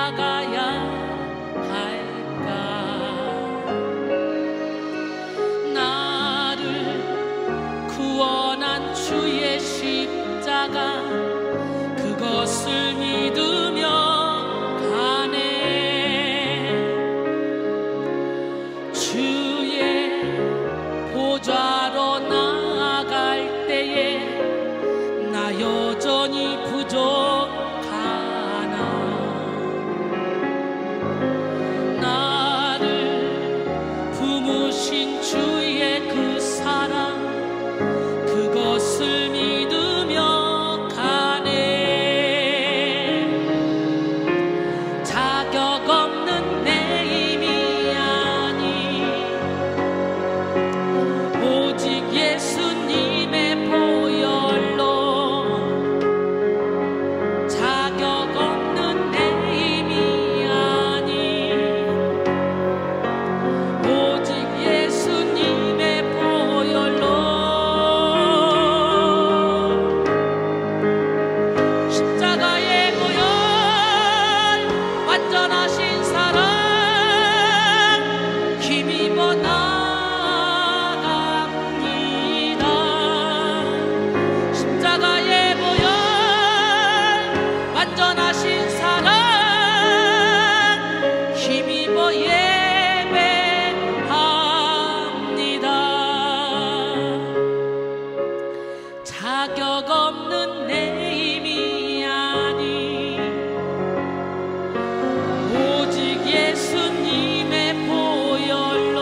나가야 할까? 나를 구원한 주의 십자가 그것을 믿으며 가네. 주의 보좌로 나아갈 때에 나 여전히 부족하나. 나를 품으신 주의 그 사랑 그것을 믿으며 가네. 자격 없는 내 힘이 아니 오직 예수님의 보혈로. 자격 없는 내 힘이 아니 오직 예수님의 보혈로. 십자가의 보혈 완전하신 사랑 힘입어 나갑니다. 십자가의 보혈 완전하신 사랑 힘입어 예배합니다. 자격 없는 내 힘이 아니 오직 예수님의 보혈로.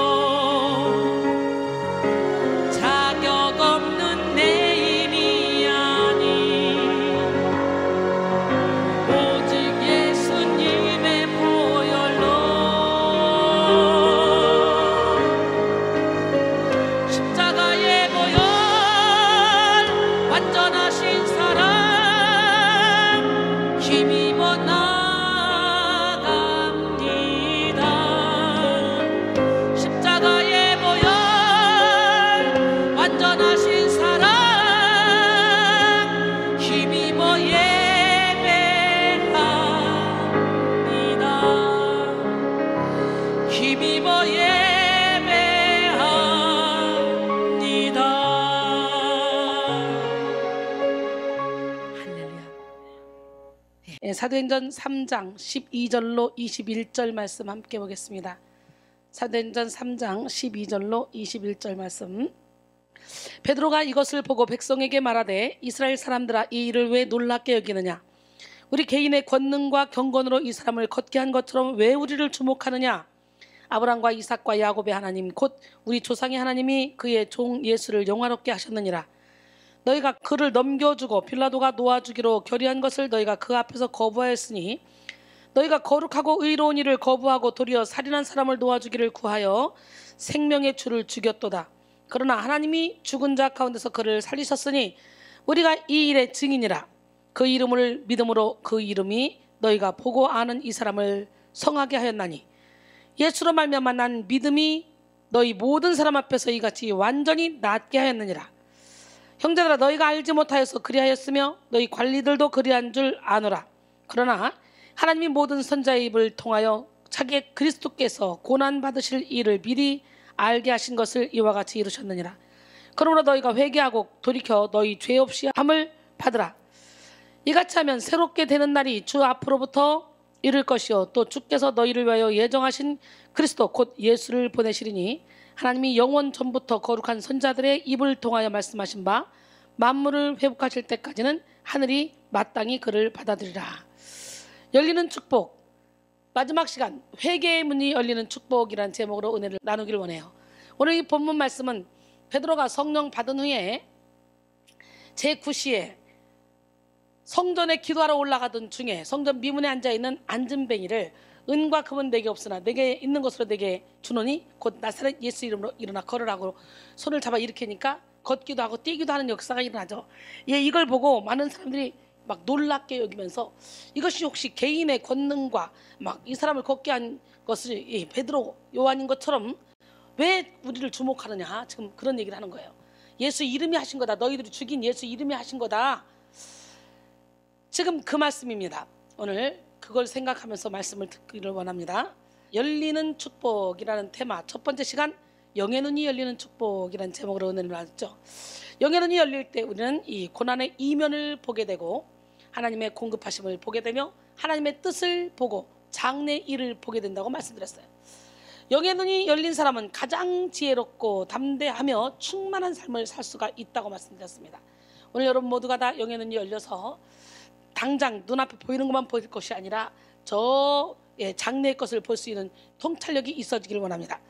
자격 없는 내 힘이 아니 오직 예수님의 보혈로. 십자가의 보혈 완전하신 사랑 힘입어 나갑니다. 십자가의 보혈 완전하신 사랑 힘입어 예배합니다. 힘입어 예배합니다. 할렐루야. 사도행전 3장 12절로 21절 말씀 함께 보겠습니다. 사도행전 3장 12절로 21절 말씀. 베드로가 이것을 보고 백성에게 말하되 이스라엘 사람들아 이 일을 왜 놀랍게 여기느냐? 우리 개인의 권능과 경건으로 이 사람을 걷게 한 것처럼 왜 우리를 주목하느냐? 아브라함과 이삭과 야곱의 하나님 곧 우리 조상의 하나님이 그의 종 예수를 영화롭게 하셨느니라. 너희가 그를 넘겨주고 빌라도가 놓아주기로 결의한 것을 너희가 그 앞에서 거부하였으니 너희가 거룩하고 의로운 일을 거부하고 도리어 살인한 사람을 놓아주기를 구하여 생명의 주를 죽였도다. 그러나 하나님이 죽은 자 가운데서 그를 살리셨으니 우리가 이 일의 증인이라. 그 이름을 믿음으로 그 이름이 너희가 보고 아는 이 사람을 성하게 하였나니 예수로 말미암아 난 믿음이 너희 모든 사람 앞에서 이같이 완전히 낫게 하였느니라. 형제들아 너희가 알지 못하여서 그리하였으며 너희 관리들도 그리한 줄 아노라. 그러나 하나님이 모든 선자의 입을 통하여 자기의 그리스도께서 고난 받으실 일을 미리 알게 하신 것을 이와 같이 이루셨느니라. 그러므로 너희가 회개하고 돌이켜 너희 죄 없이 함을 받으라. 이같이 하면 새롭게 되는 날이 주 앞으로부터 이를 것이요 또 주께서 너희를 위하여 예정하신 그리스도 곧 예수를 보내시리니 하나님이 영원 전부터 거룩한 선자들의 입을 통하여 말씀하신 바 만물을 회복하실 때까지는 하늘이 마땅히 그를 받아들이라. 열리는 축복. 마지막 시간 회개의 문이 열리는 축복이라는 제목으로 은혜를 나누기를 원해요. 오늘 이 본문 말씀은 베드로가 성령 받은 후에 제9시에 성전에 기도하러 올라가던 중에 성전 미문에 앉아있는 안진뱅이를 은과 금은 내게 없으나 내게 있는 것으로 내게 주노니 곧 나사렛 예수 이름으로 일어나 걸으라고 손을 잡아 일으키니까 걷기도 하고 뛰기도 하는 역사가 일어나죠. 예, 이걸 보고 많은 사람들이 막 놀랍게 여기면서 이것이 혹시 개인의 권능과 막 이 사람을 걷게 한 것을 이 베드로 요한인 것처럼 왜 우리를 주목하느냐, 지금 그런 얘기를 하는 거예요. 예수 이름이 하신 거다. 너희들이 죽인 예수 이름이 하신 거다. 지금 그 말씀입니다. 오늘 그걸 생각하면서 말씀을 듣기를 원합니다. 열리는 축복이라는 테마 첫 번째 시간 영의 눈이 열리는 축복이라는 제목으로 은혜를 나눴죠. 영의 눈이 열릴 때 우리는 이 고난의 이면을 보게 되고 하나님의 공급하심을 보게 되며 하나님의 뜻을 보고 장래 일을 보게 된다고 말씀드렸어요. 영의 눈이 열린 사람은 가장 지혜롭고 담대하며 충만한 삶을 살 수가 있다고 말씀드렸습니다. 오늘 여러분 모두가 다 영의 눈이 열려서 당장 눈앞에 보이는 것만 보일 것이 아니라 저 장래의 것을 볼 수 있는 통찰력이 있어지길 원합니다.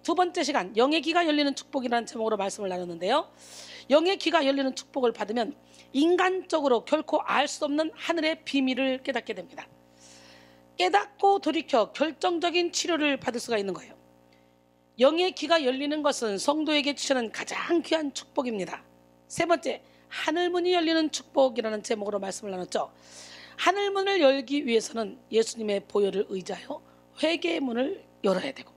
두 번째 시간 영의 귀가 열리는 축복이라는 제목으로 말씀을 나눴는데요. 영의 귀가 열리는 축복을 받으면 인간적으로 결코 알 수 없는 하늘의 비밀을 깨닫게 됩니다. 깨닫고 돌이켜 결정적인 치료를 받을 수가 있는 거예요. 영의 귀가 열리는 것은 성도에게 주시는 가장 귀한 축복입니다. 세 번째, 하늘문이 열리는 축복이라는 제목으로 말씀을 나눴죠. 하늘문을 열기 위해서는 예수님의 보혈을 의지하여 회개의 문을 열어야 되고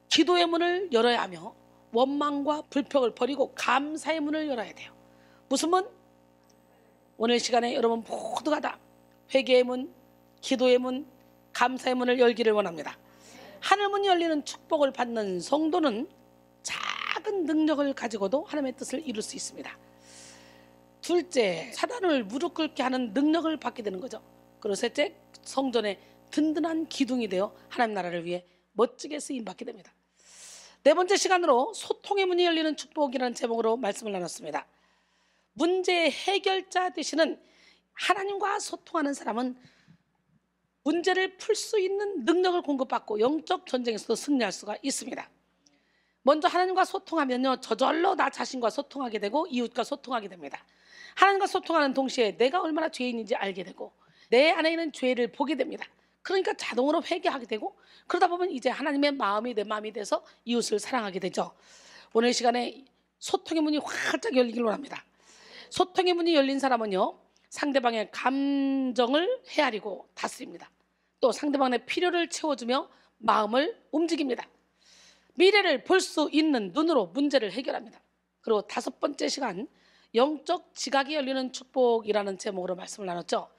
기도의 문을 열어야 하며 원망과 불평을 버리고 감사의 문을 열어야 돼요. 무슨 문? 오늘 시간에 여러분 모두가 다 회개의 문, 기도의 문, 감사의 문을 열기를 원합니다. 하늘문이 열리는 축복을 받는 성도는 작은 능력을 가지고도 하나님의 뜻을 이룰 수 있습니다. 둘째, 사단을 무릎 꿇게 하는 능력을 받게 되는 거죠. 그리고 셋째, 성전의 든든한 기둥이 되어 하나님 나라를 위해 멋지게 쓰임받게 됩니다. 네 번째 시간으로 소통의 문이 열리는 축복이라는 제목으로 말씀을 나눴습니다. 문제의 해결자 되시는 하나님과 소통하는 사람은 문제를 풀 수 있는 능력을 공급받고 영적 전쟁에서도 승리할 수가 있습니다. 먼저 하나님과 소통하면요, 저절로 나 자신과 소통하게 되고 이웃과 소통하게 됩니다. 하나님과 소통하는 동시에 내가 얼마나 죄인인지 알게 되고 내 안에 있는 죄를 보게 됩니다. 그러니까 자동으로 회개하게 되고 그러다 보면 이제 하나님의 마음이 내 마음이 돼서 이웃을 사랑하게 되죠. 오늘 시간에 소통의 문이 활짝 열리길 원합니다. 소통의 문이 열린 사람은요, 상대방의 감정을 헤아리고 다스립니다. 또 상대방의 필요를 채워주며 마음을 움직입니다. 미래를 볼 수 있는 눈으로 문제를 해결합니다. 그리고 다섯 번째 시간 영적 지각이 열리는 축복이라는 제목으로 말씀을 나눴죠.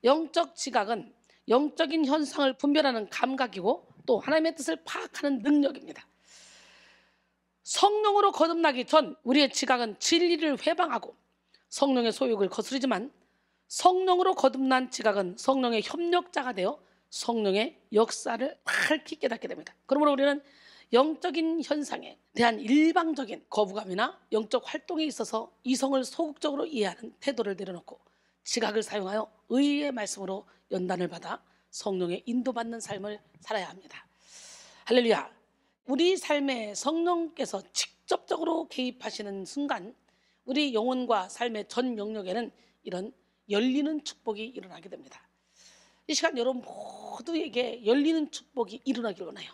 영적 지각은 영적인 현상을 분별하는 감각이고 또 하나님의 뜻을 파악하는 능력입니다. 성령으로 거듭나기 전 우리의 지각은 진리를 회방하고 성령의 소욕을 거스르지만 성령으로 거듭난 지각은 성령의 협력자가 되어 성령의 역사를 밝히 깨닫게 됩니다. 그러므로 우리는 영적인 현상에 대한 일방적인 거부감이나 영적 활동에 있어서 이성을 소극적으로 이해하는 태도를 내려놓고 지각을 사용하여 의의 말씀으로 연단을 받아 성령의 인도받는 삶을 살아야 합니다. 할렐루야. 우리 삶에 성령께서 직접적으로 개입하시는 순간 우리 영혼과 삶의 전 영역에는 이런 열리는 축복이 일어나게 됩니다. 이 시간 여러분 모두에게 열리는 축복이 일어나길 원해요.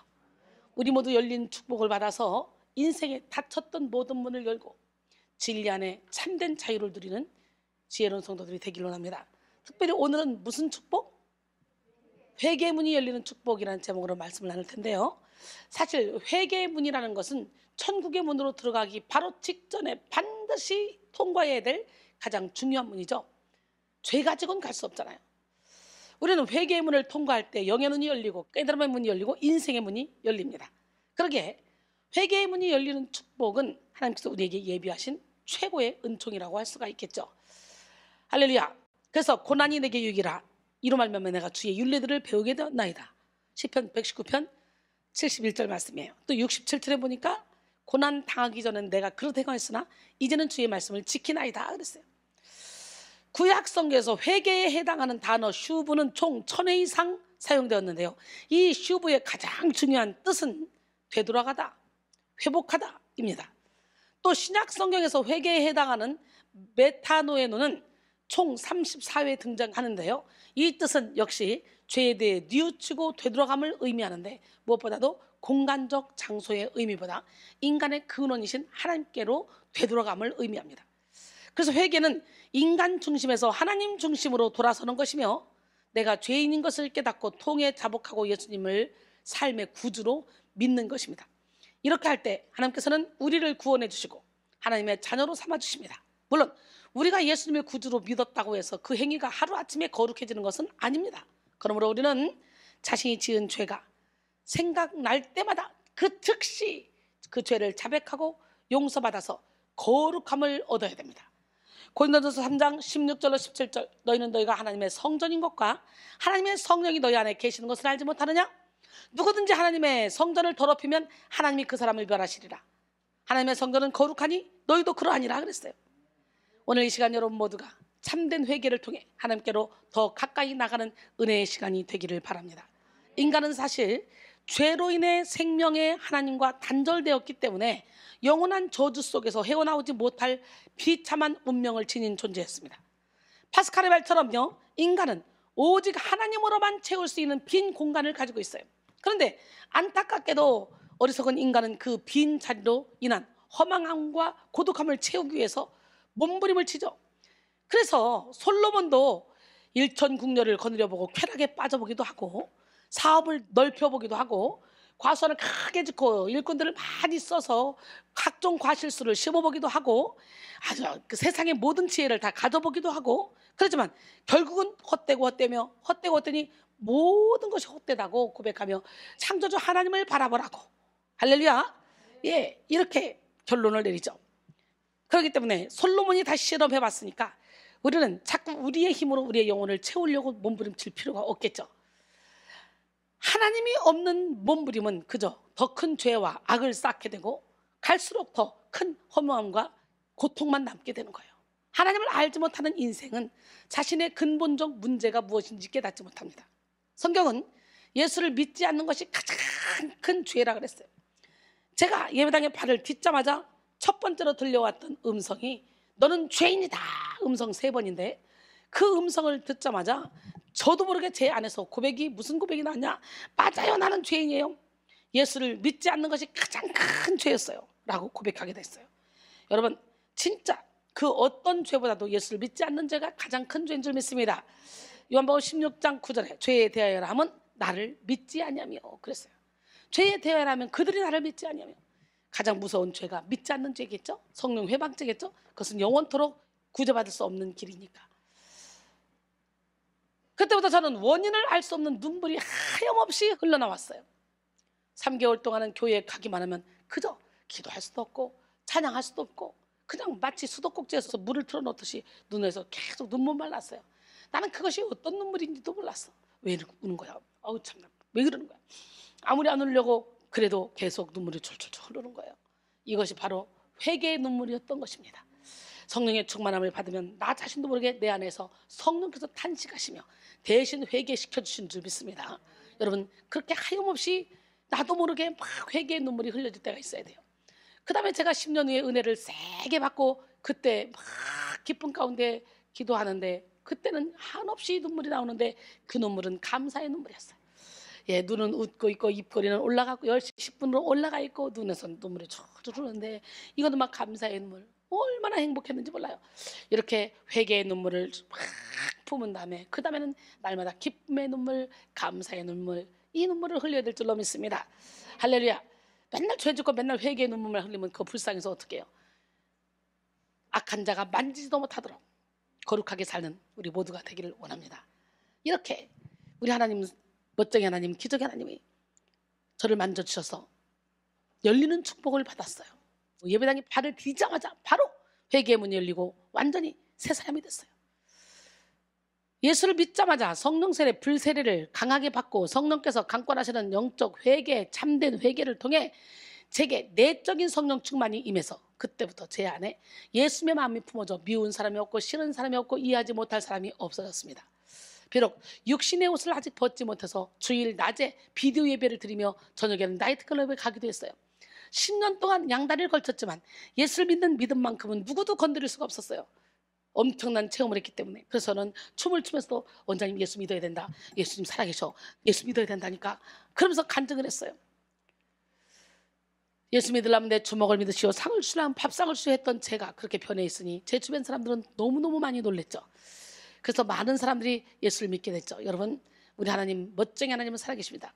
우리 모두 열린 축복을 받아서 인생에 닫혔던 모든 문을 열고 진리 안에 참된 자유를 누리는 지혜로운 성도들이 되길 원합니다. 특별히 오늘은 무슨 축복? 회개의 문이 열리는 축복이라는 제목으로 말씀을 나눌 텐데요. 사실 회개의 문이라는 것은 천국의 문으로 들어가기 바로 직전에 반드시 통과해야 될 가장 중요한 문이죠. 죄 가지고는 갈 수 없잖아요. 우리는 회개의 문을 통과할 때 영의 눈이 열리고 깨달음의 문이 열리고 인생의 문이 열립니다. 그러게 회개의 문이 열리는 축복은 하나님께서 우리에게 예비하신 최고의 은총이라고 할 수가 있겠죠. 할렐루야. 그래서 고난이 내게 유익이라 이로 말미암아 내가 주의 율례들을 배우게 되었나이다. 시편 119편 71절 말씀이에요. 또 67절에 보니까 고난 당하기 전엔 내가 그릇 행하였으나 이제는 주의 말씀을 지키나이다 그랬어요. 구약 성경에서 회개에 해당하는 단어 슈브는 총 1000회 이상 사용되었는데요. 이 슈브의 가장 중요한 뜻은 되돌아가다, 회복하다 입니다. 또 신약 성경에서 회개에 해당하는 메타노에노는 총 34회 등장하는데요. 이 뜻은 역시 죄에 대해 뉘우치고 되돌아감을 의미하는데 무엇보다도 공간적 장소의 의미보다 인간의 근원이신 하나님께로 되돌아감을 의미합니다. 그래서 회개는 인간 중심에서 하나님 중심으로 돌아서는 것이며 내가 죄인인 것을 깨닫고 통해 자복하고 예수님을 삶의 구주로 믿는 것입니다. 이렇게 할 때 하나님께서는 우리를 구원해 주시고 하나님의 자녀로 삼아 주십니다. 물론 우리가 예수님을 구주로 믿었다고 해서 그 행위가 하루아침에 거룩해지는 것은 아닙니다. 그러므로 우리는 자신이 지은 죄가 생각날 때마다 그 즉시 그 죄를 자백하고 용서받아서 거룩함을 얻어야 됩니다. 고린도전서 3장 16절로 17절, 너희는 너희가 하나님의 성전인 것과 하나님의 성령이 너희 안에 계시는 것을 알지 못하느냐? 누구든지 하나님의 성전을 더럽히면 하나님이 그 사람을 멸하시리라. 하나님의 성전은 거룩하니 너희도 그러하니라 그랬어요. 오늘 이 시간 여러분 모두가 참된 회개를 통해 하나님께로 더 가까이 나가는 은혜의 시간이 되기를 바랍니다. 인간은 사실 죄로 인해 생명의 하나님과 단절되었기 때문에 영원한 저주 속에서 헤어나오지 못할 비참한 운명을 지닌 존재였습니다. 파스칼의 말처럼요, 인간은 오직 하나님으로만 채울 수 있는 빈 공간을 가지고 있어요. 그런데 안타깝게도 어리석은 인간은 그 빈 자리로 인한 허망함과 고독함을 채우기 위해서 몸부림을 치죠. 그래서 솔로몬도 일천국녀를 거느려보고 쾌락에 빠져보기도 하고, 사업을 넓혀보기도 하고, 과수원을 크게 짓고 일꾼들을 많이 써서 각종 과실수를 심어보기도 하고, 아주 그 세상의 모든 지혜를 다 가져보기도 하고, 그렇지만 결국은 헛되고 헛되며 헛되고 헛되니 모든 것이 헛되다고 고백하며 창조주 하나님을 바라보라고, 할렐루야, 예, 이렇게 결론을 내리죠. 그렇기 때문에 솔로몬이 다시 실험해봤으니까 우리는 자꾸 우리의 힘으로 우리의 영혼을 채우려고 몸부림칠 필요가 없겠죠. 하나님이 없는 몸부림은 그저 더 큰 죄와 악을 쌓게 되고 갈수록 더 큰 허무함과 고통만 남게 되는 거예요. 하나님을 알지 못하는 인생은 자신의 근본적 문제가 무엇인지 깨닫지 못합니다. 성경은 예수를 믿지 않는 것이 가장 큰 죄라 그랬어요. 제가 예배당에 발을 딛자마자 첫 번째로 들려왔던 음성이 너는 죄인이다, 음성 3번인데 그 음성을 듣자마자 저도 모르게 제 안에서 고백이, 무슨 고백이 나왔냐, 맞아요, 나는 죄인이에요, 예수를 믿지 않는 것이 가장 큰 죄였어요 라고 고백하게 됐어요. 여러분, 진짜 그 어떤 죄보다도 예수를 믿지 않는 죄가 가장 큰 죄인 줄 믿습니다. 요한복음 16장 9절에 죄에 대하여라 하면 나를 믿지 아니하며 그랬어요. 죄에 대하여라 하면 그들이 나를 믿지 아니하며, 가장 무서운 죄가 믿지 않는 죄겠죠. 성령 회방죄겠죠. 그것은 영원토록 구제받을 수 없는 길이니까. 그때부터 저는 원인을 알 수 없는 눈물이 하염없이 흘러나왔어요. 3개월 동안은 교회에 가기만 하면 그저 기도할 수도 없고 찬양할 수도 없고 그냥 마치 수도꼭지에서 물을 틀어놓듯이 눈에서 계속 눈물만 났어요. 나는 그것이 어떤 눈물인지도 몰랐어. 왜 우는 거야? 어우 참나, 왜 그러는 거야? 아무리 안 울려고 그래도 계속 눈물이 철철철 흐르는 거예요. 이것이 바로 회개의 눈물이었던 것입니다. 성령의 충만함을 받으면 나 자신도 모르게 내 안에서 성령께서 탄식하시며 대신 회개시켜 주신 줄 믿습니다. 여러분, 그렇게 하염없이 나도 모르게 막 회개의 눈물이 흘려질 때가 있어야 돼요. 그 다음에 제가 10년 후에 은혜를 세게 받고 그때 막 기쁨 가운데 기도하는데 그때는 한없이 눈물이 나오는데 그 눈물은 감사의 눈물이었어요. 예, 눈은 웃고 있고 입꼬리는 올라가고 10시 10분으로 올라가 있고 눈에서 눈물이 줄줄 흐르는데 이거는 막 감사의 눈물, 얼마나 행복했는지 몰라요. 이렇게 회개의 눈물을 막 품은 다음에 그 다음에는 날마다 기쁨의 눈물, 감사의 눈물, 이 눈물을 흘려야 될 줄로 믿습니다. 할렐루야. 맨날 죄 짓고 맨날 회개의 눈물만 흘리면 그거 불쌍해서 어떻게 해요? 악한 자가 만지지도 못하도록 거룩하게 사는 우리 모두가 되기를 원합니다. 이렇게 우리 하나님, 멋쟁이 하나님, 기적의 하나님이 저를 만져주셔서 열리는 축복을 받았어요. 예배당에 발을 디자마자 바로 회개의 문이 열리고 완전히 새 사람이 됐어요. 예수를 믿자마자 성령 세례, 불 세례를 강하게 받고 성령께서 강권하시는 영적 회개, 참된 회개를 통해 제게 내적인 성령 충만이 임해서 그때부터 제 안에 예수의 마음이 품어져 미운 사람이 없고 싫은 사람이 없고 이해하지 못할 사람이 없어졌습니다. 비록 육신의 옷을 아직 벗지 못해서 주일 낮에 비디오 예배를 드리며 저녁에는 나이트클럽에 가기도 했어요. 10년 동안 양다리를 걸쳤지만 예수를 믿는 믿음만큼은 누구도 건드릴 수가 없었어요. 엄청난 체험을 했기 때문에. 그래서 저는 춤을 추면서도 원장님 예수 믿어야 된다, 예수님 살아계셔, 예수 믿어야 된다니까, 그러면서 간증을 했어요. 예수 믿으려면 내 주먹을 믿으시오, 상을 주려면 밥상을 주시오 했던 제가 그렇게 변해 있으니 제 주변 사람들은 너무너무 많이 놀랬죠. 그래서 많은 사람들이 예수를 믿게 됐죠. 여러분, 우리 하나님, 멋쟁이 하나님은 살아계십니다.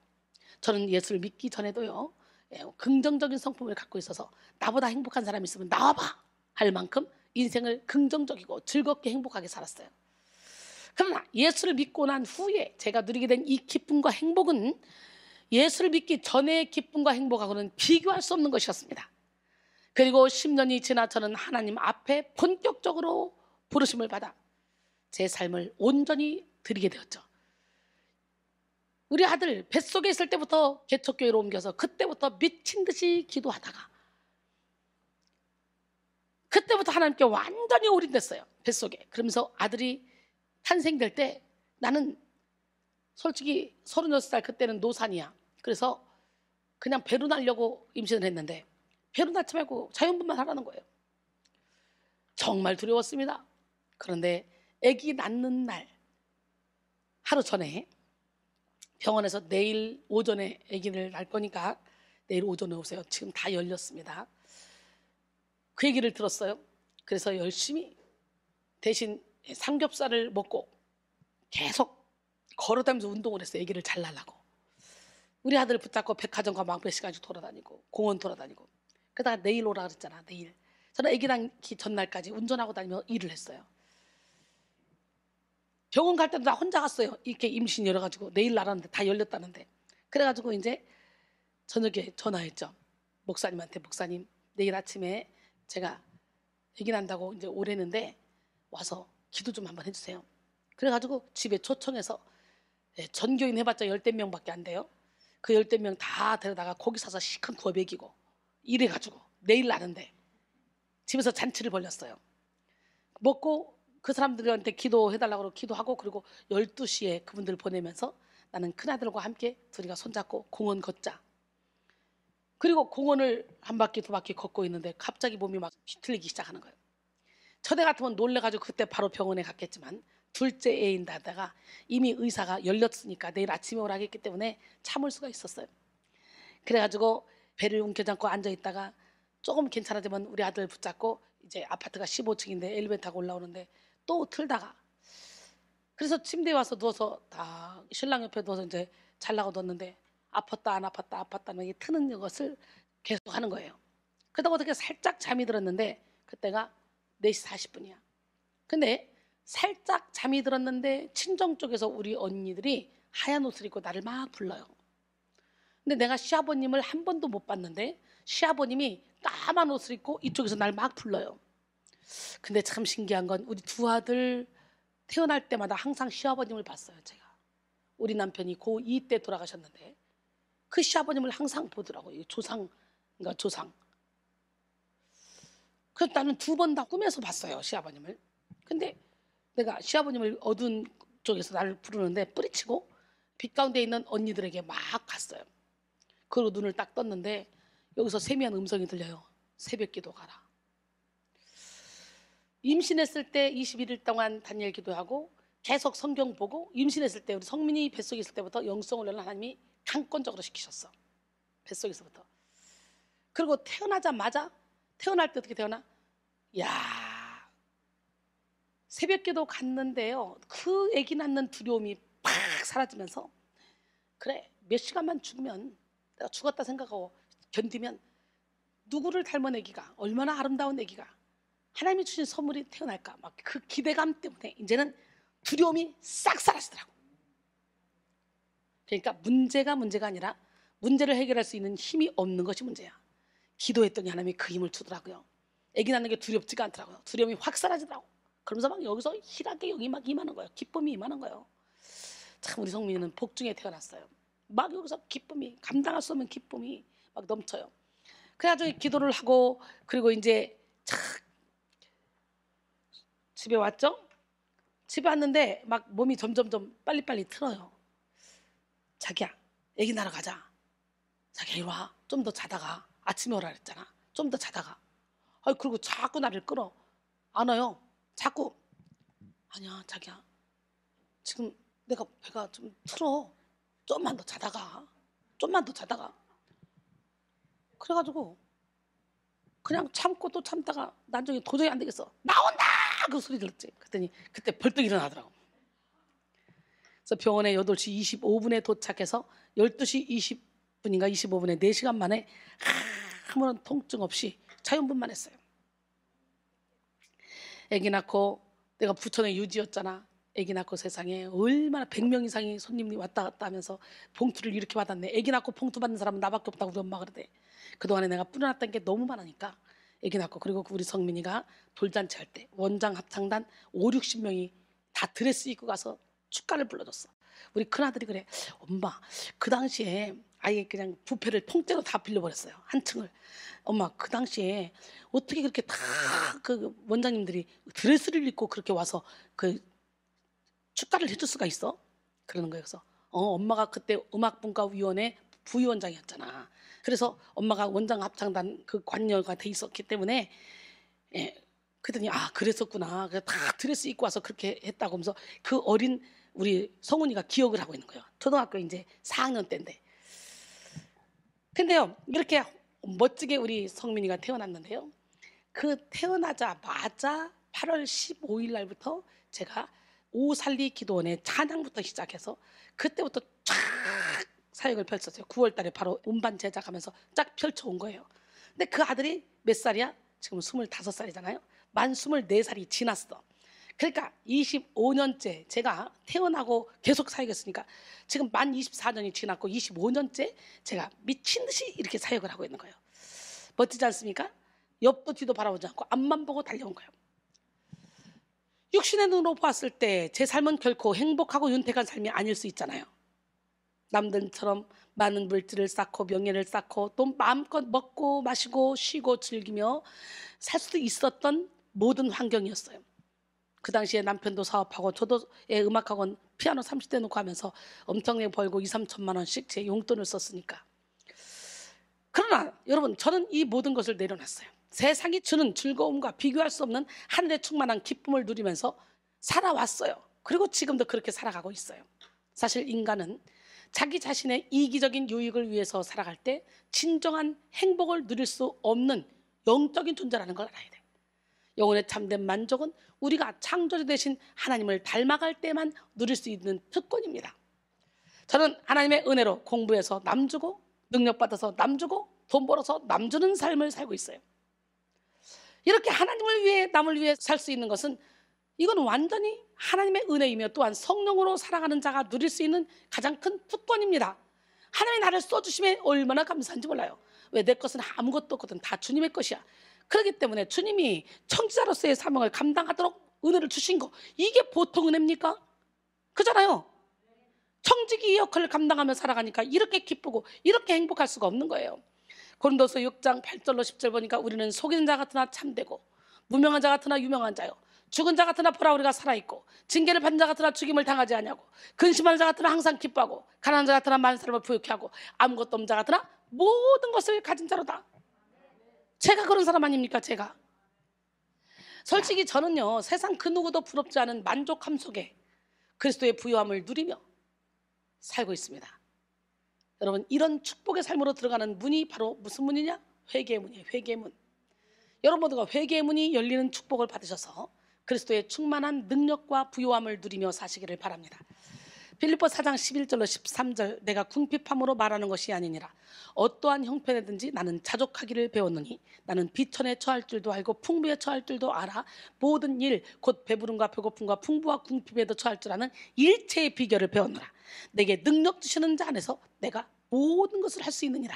저는 예수를 믿기 전에도요, 긍정적인 성품을 갖고 있어서 나보다 행복한 사람이 있으면 나와봐 할 만큼 인생을 긍정적이고 즐겁게 행복하게 살았어요. 그러나 예수를 믿고 난 후에 제가 누리게 된 이 기쁨과 행복은 예수를 믿기 전의 기쁨과 행복하고는 비교할 수 없는 것이었습니다. 그리고 10년이 지나 저는 하나님 앞에 본격적으로 부르심을 받아 제 삶을 온전히 드리게 되었죠. 우리 아들 뱃속에 있을 때부터 개척교회로 옮겨서 그때부터 미친 듯이 기도하다가 그때부터 하나님께 완전히 올인됐어요. 뱃속에. 그러면서 아들이 탄생될 때 나는 솔직히 36살 그때는 노산이야. 그래서 그냥 배로 날려고 임신을 했는데 배로 낳지 말고 자연분만 하라는 거예요. 정말 두려웠습니다. 그런데 아기 낳는 날 하루 전에 병원에서 내일 오전에 아기를 낳을 거니까 내일 오전에 오세요. 지금 다 열렸습니다. 그 얘기를 들었어요. 그래서 열심히 대신 삼겹살을 먹고 계속 걸어다니면서 운동을 했어요. 아기를 잘 낳으려고. 우리 아들 붙잡고 백화점과 망배시까지 돌아다니고 공원 돌아다니고. 그러다가 내일 오라 그랬잖아. 내일. 저는 아기 낳기 전날까지 운전하고 다니며 일을 했어요. 병원 갈 때도 다 혼자 갔어요. 이렇게 임신 열어가지고 내일 나라는데 다 열렸다는데. 그래가지고 이제 저녁에 전화했죠. 목사님한테. 목사님 내일 아침에 제가 아기 난다고 이제 오래는데 와서 기도 좀 한번 해주세요. 그래가지고 집에 초청해서 전교인 해봤자 10대 명밖에 안 돼요. 그 10대 명 다 데려다가 고기 사서 시큰 구워 먹이고 이래가지고 내일 나는데 집에서 잔치를 벌렸어요. 먹고 그 사람들한테 기도해달라고 기도하고 그리고 12시에 그분들 보내면서 나는 큰아들과 함께 둘이가 손잡고 공원 걷자. 그리고 공원을 한 바퀴 두 바퀴 걷고 있는데 갑자기 몸이 막 비틀리기 시작하는 거예요. 저대 같으면 놀래가지고 그때 바로 병원에 갔겠지만 둘째 애인다다가 이미 의사가 열렸으니까 내일 아침에 오라고 했기 때문에 참을 수가 있었어요. 그래가지고 배를 움켜잡고 앉아있다가 조금 괜찮아지면 우리 아들 붙잡고 이제 아파트가 15층인데 엘리베이터 타고 올라오는데 또 틀다가 그래서 침대에 와서 누워서 다 신랑 옆에 누워서 이제 잘라고 뒀는데 아팠다 안 아팠다 아팠다는 이 트는 것을 계속 하는 거예요. 그러다가 어떻게 살짝 잠이 들었는데 그때가 4시 40분이야. 근데 살짝 잠이 들었는데 친정 쪽에서 우리 언니들이 하얀 옷을 입고 나를 막 불러요. 근데 내가 시아버님을 한 번도 못 봤는데 시아버님이 까만 옷을 입고 이쪽에서 날 막 불러요. 근데 참 신기한 건 우리 두 아들 태어날 때마다 항상 시아버님을 봤어요. 제가 우리 남편이 고2 때 돌아가셨는데 그 시아버님을 항상 보더라고요. 조상인가 조상. 그래서 나는 2번 다 꿈에서 봤어요. 시아버님을. 근데 내가 시아버님을 어두운 쪽에서 나를 부르는데 뿌리치고 빛 가운데 있는 언니들에게 막 갔어요. 그리고 눈을 딱 떴는데 여기서 세미한 음성이 들려요. 새벽 기도 가라. 임신했을 때 21일 동안 다니엘 기도하고 계속 성경 보고 임신했을 때 우리 성민이 뱃속에 있을 때부터 영성 훈련을 하나님이 강권적으로 시키셨어. 뱃속에서부터. 그리고 태어나자마자 태어날 때 어떻게 태어나? 야 새벽 기도 갔는데요. 그 아기 낳는 두려움이 팍 사라지면서 그래 몇 시간만 죽으면 내가 죽었다 생각하고 견디면 누구를 닮은 아기가 얼마나 아름다운 아기가 하나님이 주신 선물이 태어날까 막 그 기대감 때문에 이제는 두려움이 싹 사라지더라고. 그러니까 문제가 아니라 문제를 해결할 수 있는 힘이 없는 것이 문제야. 기도했더니 하나님이 그 힘을 주더라고요. 아기 낳는 게 두렵지가 않더라고요. 두려움이 확 사라지더라고. 그러면서 막 여기서 희락의 영이 막 임하는 거예요. 기쁨이 임하는 거예요. 참 우리 성민이는 복중에 태어났어요. 막 여기서 기쁨이 감당할 수 없는 기쁨이 막 넘쳐요. 그래가지고 기도를 하고 그리고 이제 착 집에 왔죠. 집에 왔는데 막 몸이 점점점 빨리빨리 틀어요. 자기야 애기 낳으러 가자. 자기야 이리 와. 좀 더 자다가 아침에 오라 그랬잖아. 좀 더 자다가. 아이 그리고 자꾸 나를 끌어 안아요. 자꾸 아니야 자기야 지금 내가 배가 좀 틀어. 좀만 더 자다가 좀만 더 자다가 그래가지고 그냥 참고 또 참다가 나중에 도저히 안 되겠어. 나온다! 그 소리 들었지. 그랬더니 그때 벌떡 일어나더라고. 그래서 병원에 8시 25분에 도착해서 12시 20분인가 25분에 4시간 만에 아무런 통증 없이 자연분만 했어요. 아기 낳고 내가 부천에 유지였잖아. 아기 낳고 세상에 얼마나 100명 이상이 손님이 왔다 갔다 하면서 봉투를 이렇게 받았네. 아기 낳고 봉투 받는 사람은 나밖에 없다고 우리 엄마가 그러대. 그동안에 내가 뿌려놨던 게 너무 많으니까 아기 낳고. 그리고 우리 성민이가 돌잔치 할 때 원장 합창단 5, 60명이 다 드레스 입고 가서 축가를 불러줬어. 우리 큰아들이 그래, 엄마 그 당시에 아예 그냥 뷔페를 통째로 다 빌려버렸어요. 한 층을. 엄마 그 당시에 어떻게 그렇게 다 그 원장님들이 드레스를 입고 그렇게 와서 그 축가를 해줄 수가 있어? 그러는 거예요. 그래서 엄마가 그때 음악분과위원회 부위원장이었잖아. 그래서 엄마가 원장 합창단 그 관여가 돼 있었기 때문에, 예, 그랬더니 그랬었구나. 그래서 다 드레스 입고 와서 그렇게 했다고 하면서 그 어린 우리 성훈이가 기억을 하고 있는 거예요. 초등학교 이제 4학년 때인데. 근데요, 이렇게 멋지게 우리 성민이가 태어났는데요, 그 태어나자마자 8월 15일 날부터 제가 오살리 기도원의 찬양부터 시작해서 그때부터 쫙 사역을 펼쳤어요. 9월 달에 바로 음반 제작하면서 쫙 펼쳐온 거예요. 근데 그 아들이 몇 살이야? 지금 25살이잖아요. 만 24살이 지났어. 그러니까 25년째 제가 태어나고 계속 사역했으니까 지금 만 24년이 지났고 25년째 제가 미친 듯이 이렇게 사역을 하고 있는 거예요. 멋지지 않습니까? 옆도 뒤도 바라보지 않고 앞만 보고 달려온 거예요. 육신의 눈으로 보았을 때 제 삶은 결코 행복하고 윤택한 삶이 아닐 수 있잖아요. 남들처럼 많은 물질을 쌓고 명예를 쌓고 또 마음껏 먹고 마시고 쉬고 즐기며 살 수도 있었던 모든 환경이었어요. 그 당시에 남편도 사업하고 저도 음악학원 피아노 30대 놓고 하면서 엄청나게 벌고 2, 3천만 원씩 제 용돈을 썼으니까. 그러나 여러분, 저는 이 모든 것을 내려놨어요. 세상이 주는 즐거움과 비교할 수 없는 하늘의 충만한 기쁨을 누리면서 살아왔어요. 그리고 지금도 그렇게 살아가고 있어요. 사실 인간은 자기 자신의 이기적인 유익을 위해서 살아갈 때 진정한 행복을 누릴 수 없는 영적인 존재라는 걸 알아야 돼요. 영혼의 참된 만족은 우리가 창조주 되신 하나님을 닮아갈 때만 누릴 수 있는 특권입니다. 저는 하나님의 은혜로 공부해서 남 주고 능력받아서 남 주고 돈 벌어서 남 주는 삶을 살고 있어요. 이렇게 하나님을 위해 남을 위해 살 수 있는 것은 이건 완전히 하나님의 은혜이며 또한 성령으로 살아가는 자가 누릴 수 있는 가장 큰 특권입니다. 하나님이 나를 써주심에 얼마나 감사한지 몰라요. 왜? 내 것은 아무것도 없거든. 다 주님의 것이야. 그렇기 때문에 주님이 청지자로서의 사명을 감당하도록 은혜를 주신 거, 이게 보통 은혜입니까? 그잖아요. 청지기 역할을 감당하며 살아가니까 이렇게 기쁘고 이렇게 행복할 수가 없는 거예요. 고린도서 6장 8절로 10절 보니까 우리는 속이는 자 같으나 참되고 무명한 자 같으나 유명한 자요, 죽은 자 같으나 보라 우리가 살아있고 징계를 받는 자 같으나 죽임을 당하지 아니하고 근심하는 자 같으나 항상 기뻐하고 가난한 자 같으나 많은 사람을 부욕케 하고 아무것도 없는 자 같으나 모든 것을 가진 자로다. 제가 그런 사람 아닙니까? 제가 솔직히 저는요, 세상 그 누구도 부럽지 않은 만족함 속에 그리스도의 부요함을 누리며 살고 있습니다. 여러분, 이런 축복의 삶으로 들어가는 문이 바로 무슨 문이냐? 회개의 문이에요. 회개의 문. 여러분 모두가 회개의 문이 열리는 축복을 받으셔서 그리스도의 충만한 능력과 부요함을 누리며 사시기를 바랍니다. 빌립보 4장 11절로 13절, 내가 궁핍함으로 말하는 것이 아니니라. 어떠한 형편에든지 나는 자족하기를 배웠느니 나는 비천에 처할 줄도 알고 풍부에 처할 줄도 알아. 모든 일 곧 배부름과 배고픔과 풍부와 궁핍에도 처할 줄 아는 일체의 비결을 배웠노라. 내게 능력 주시는 자 안에서 내가 모든 것을 할 수 있느니라.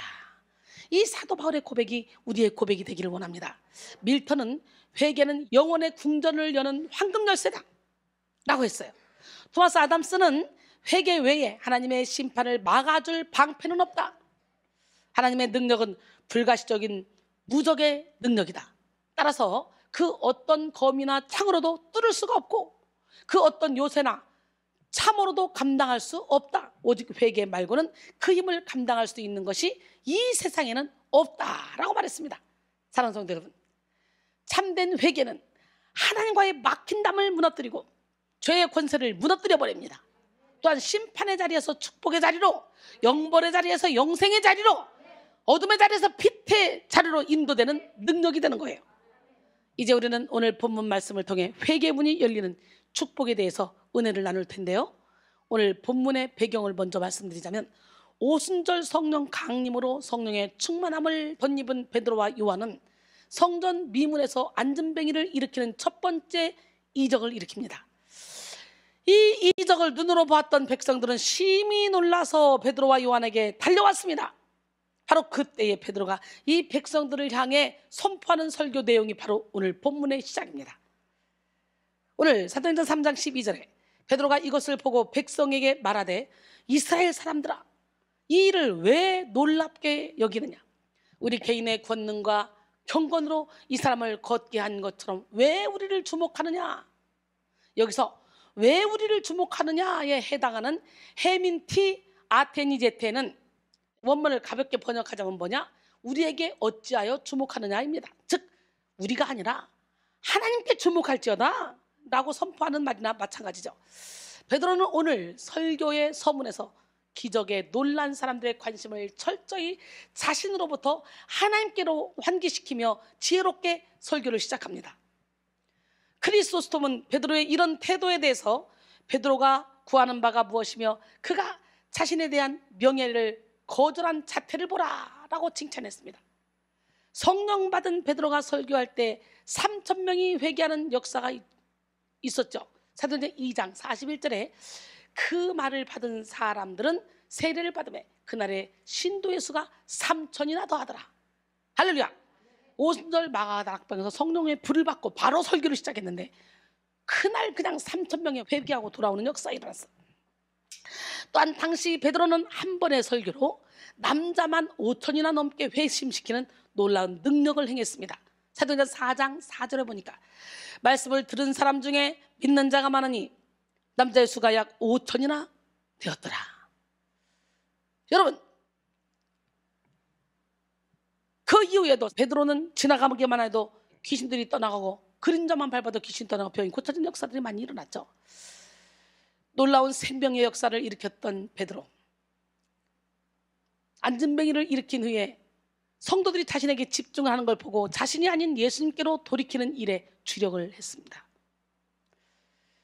이 사도 바울의 고백이 우리의 고백이 되기를 원합니다. 밀턴은 회개는 영혼의 궁전을 여는 황금 열쇠다 라고 했어요. 토마스 아담스는 회개 외에 하나님의 심판을 막아줄 방패는 없다. 하나님의 능력은 불가시적인 무적의 능력이다. 따라서 그 어떤 검이나 창으로도 뚫을 수가 없고 그 어떤 요새나 참으로도 감당할 수 없다. 오직 회개 말고는 그 힘을 감당할 수 있는 것이 이 세상에는 없다라고 말했습니다. 사랑하는 성도 여러분, 참된 회개는 하나님과의 막힌 담을 무너뜨리고 죄의 권세를 무너뜨려 버립니다. 또한 심판의 자리에서 축복의 자리로, 영벌의 자리에서 영생의 자리로, 어둠의 자리에서 빛의 자리로 인도되는 능력이 되는 거예요. 이제 우리는 오늘 본문 말씀을 통해 회개의 문이 열리는 축복에 대해서 은혜를 나눌 텐데요, 오늘 본문의 배경을 먼저 말씀드리자면 오순절 성령 강림으로 성령의 충만함을 덧입은 베드로와 요한은 성전 미문에서 안전뱅이를 일으키는 첫 번째 이적을 일으킵니다. 이 이적을 눈으로 보았던 백성들은 심히 놀라서 베드로와 요한에게 달려왔습니다. 바로 그때에 베드로가 이 백성들을 향해 선포하는 설교 내용이 바로 오늘 본문의 시작입니다. 오늘 사도행전 3장 12절에 베드로가 이것을 보고 백성에게 말하되 이스라엘 사람들아, 이 일을 왜 놀랍게 여기느냐? 우리 개인의 권능과 경건으로 이 사람을 걷게 한 것처럼 왜 우리를 주목하느냐? 여기서 왜 우리를 주목하느냐에 해당하는 헤민티 아테니제테는 원문을 가볍게 번역하자면 뭐냐? 우리에게 어찌하여 주목하느냐입니다. 즉 우리가 아니라 하나님께 주목할지어다 라고 선포하는 말이나 마찬가지죠. 베드로는 오늘 설교의 서문에서 기적에 놀란 사람들의 관심을 철저히 자신으로부터 하나님께로 환기시키며 지혜롭게 설교를 시작합니다. 크리소스톰은 베드로의 이런 태도에 대해서 베드로가 구하는 바가 무엇이며 그가 자신에 대한 명예를 거절한 자태를 보라 라고 칭찬했습니다. 성령 받은 베드로가 설교할 때 3,000명이 회개하는 역사가 있었죠. 사도행전 2장 41절에 그 말을 받은 사람들은 세례를 받음에 그날의 신도의 수가 3,000이나 더하더라. 할렐루야. 오순절 마가다락방에서 성령의 불을 받고 바로 설교를 시작했는데 그날 그냥 3,000명이 회개하고 돌아오는 역사가 일어났어. 또한 당시 베드로는 한 번의 설교로 남자만 5,000이나 넘게 회심시키는 놀라운 능력을 행했습니다. 사도행전 4장 4절에 보니까 말씀을 들은 사람 중에 믿는 자가 많으니 남자의 수가 약 5,000이나 되었더라. 여러분, 그 이후에도 베드로는 지나가기만 해도 귀신들이 떠나가고 그림자만 밟아도 귀신 떠나고 병이 고쳐진 역사들이 많이 일어났죠. 놀라운 생명의 역사를 일으켰던 베드로, 안진뱅이를 일으킨 후에 성도들이 자신에게 집중하는 걸 보고 자신이 아닌 예수님께로 돌이키는 일에 주력을 했습니다.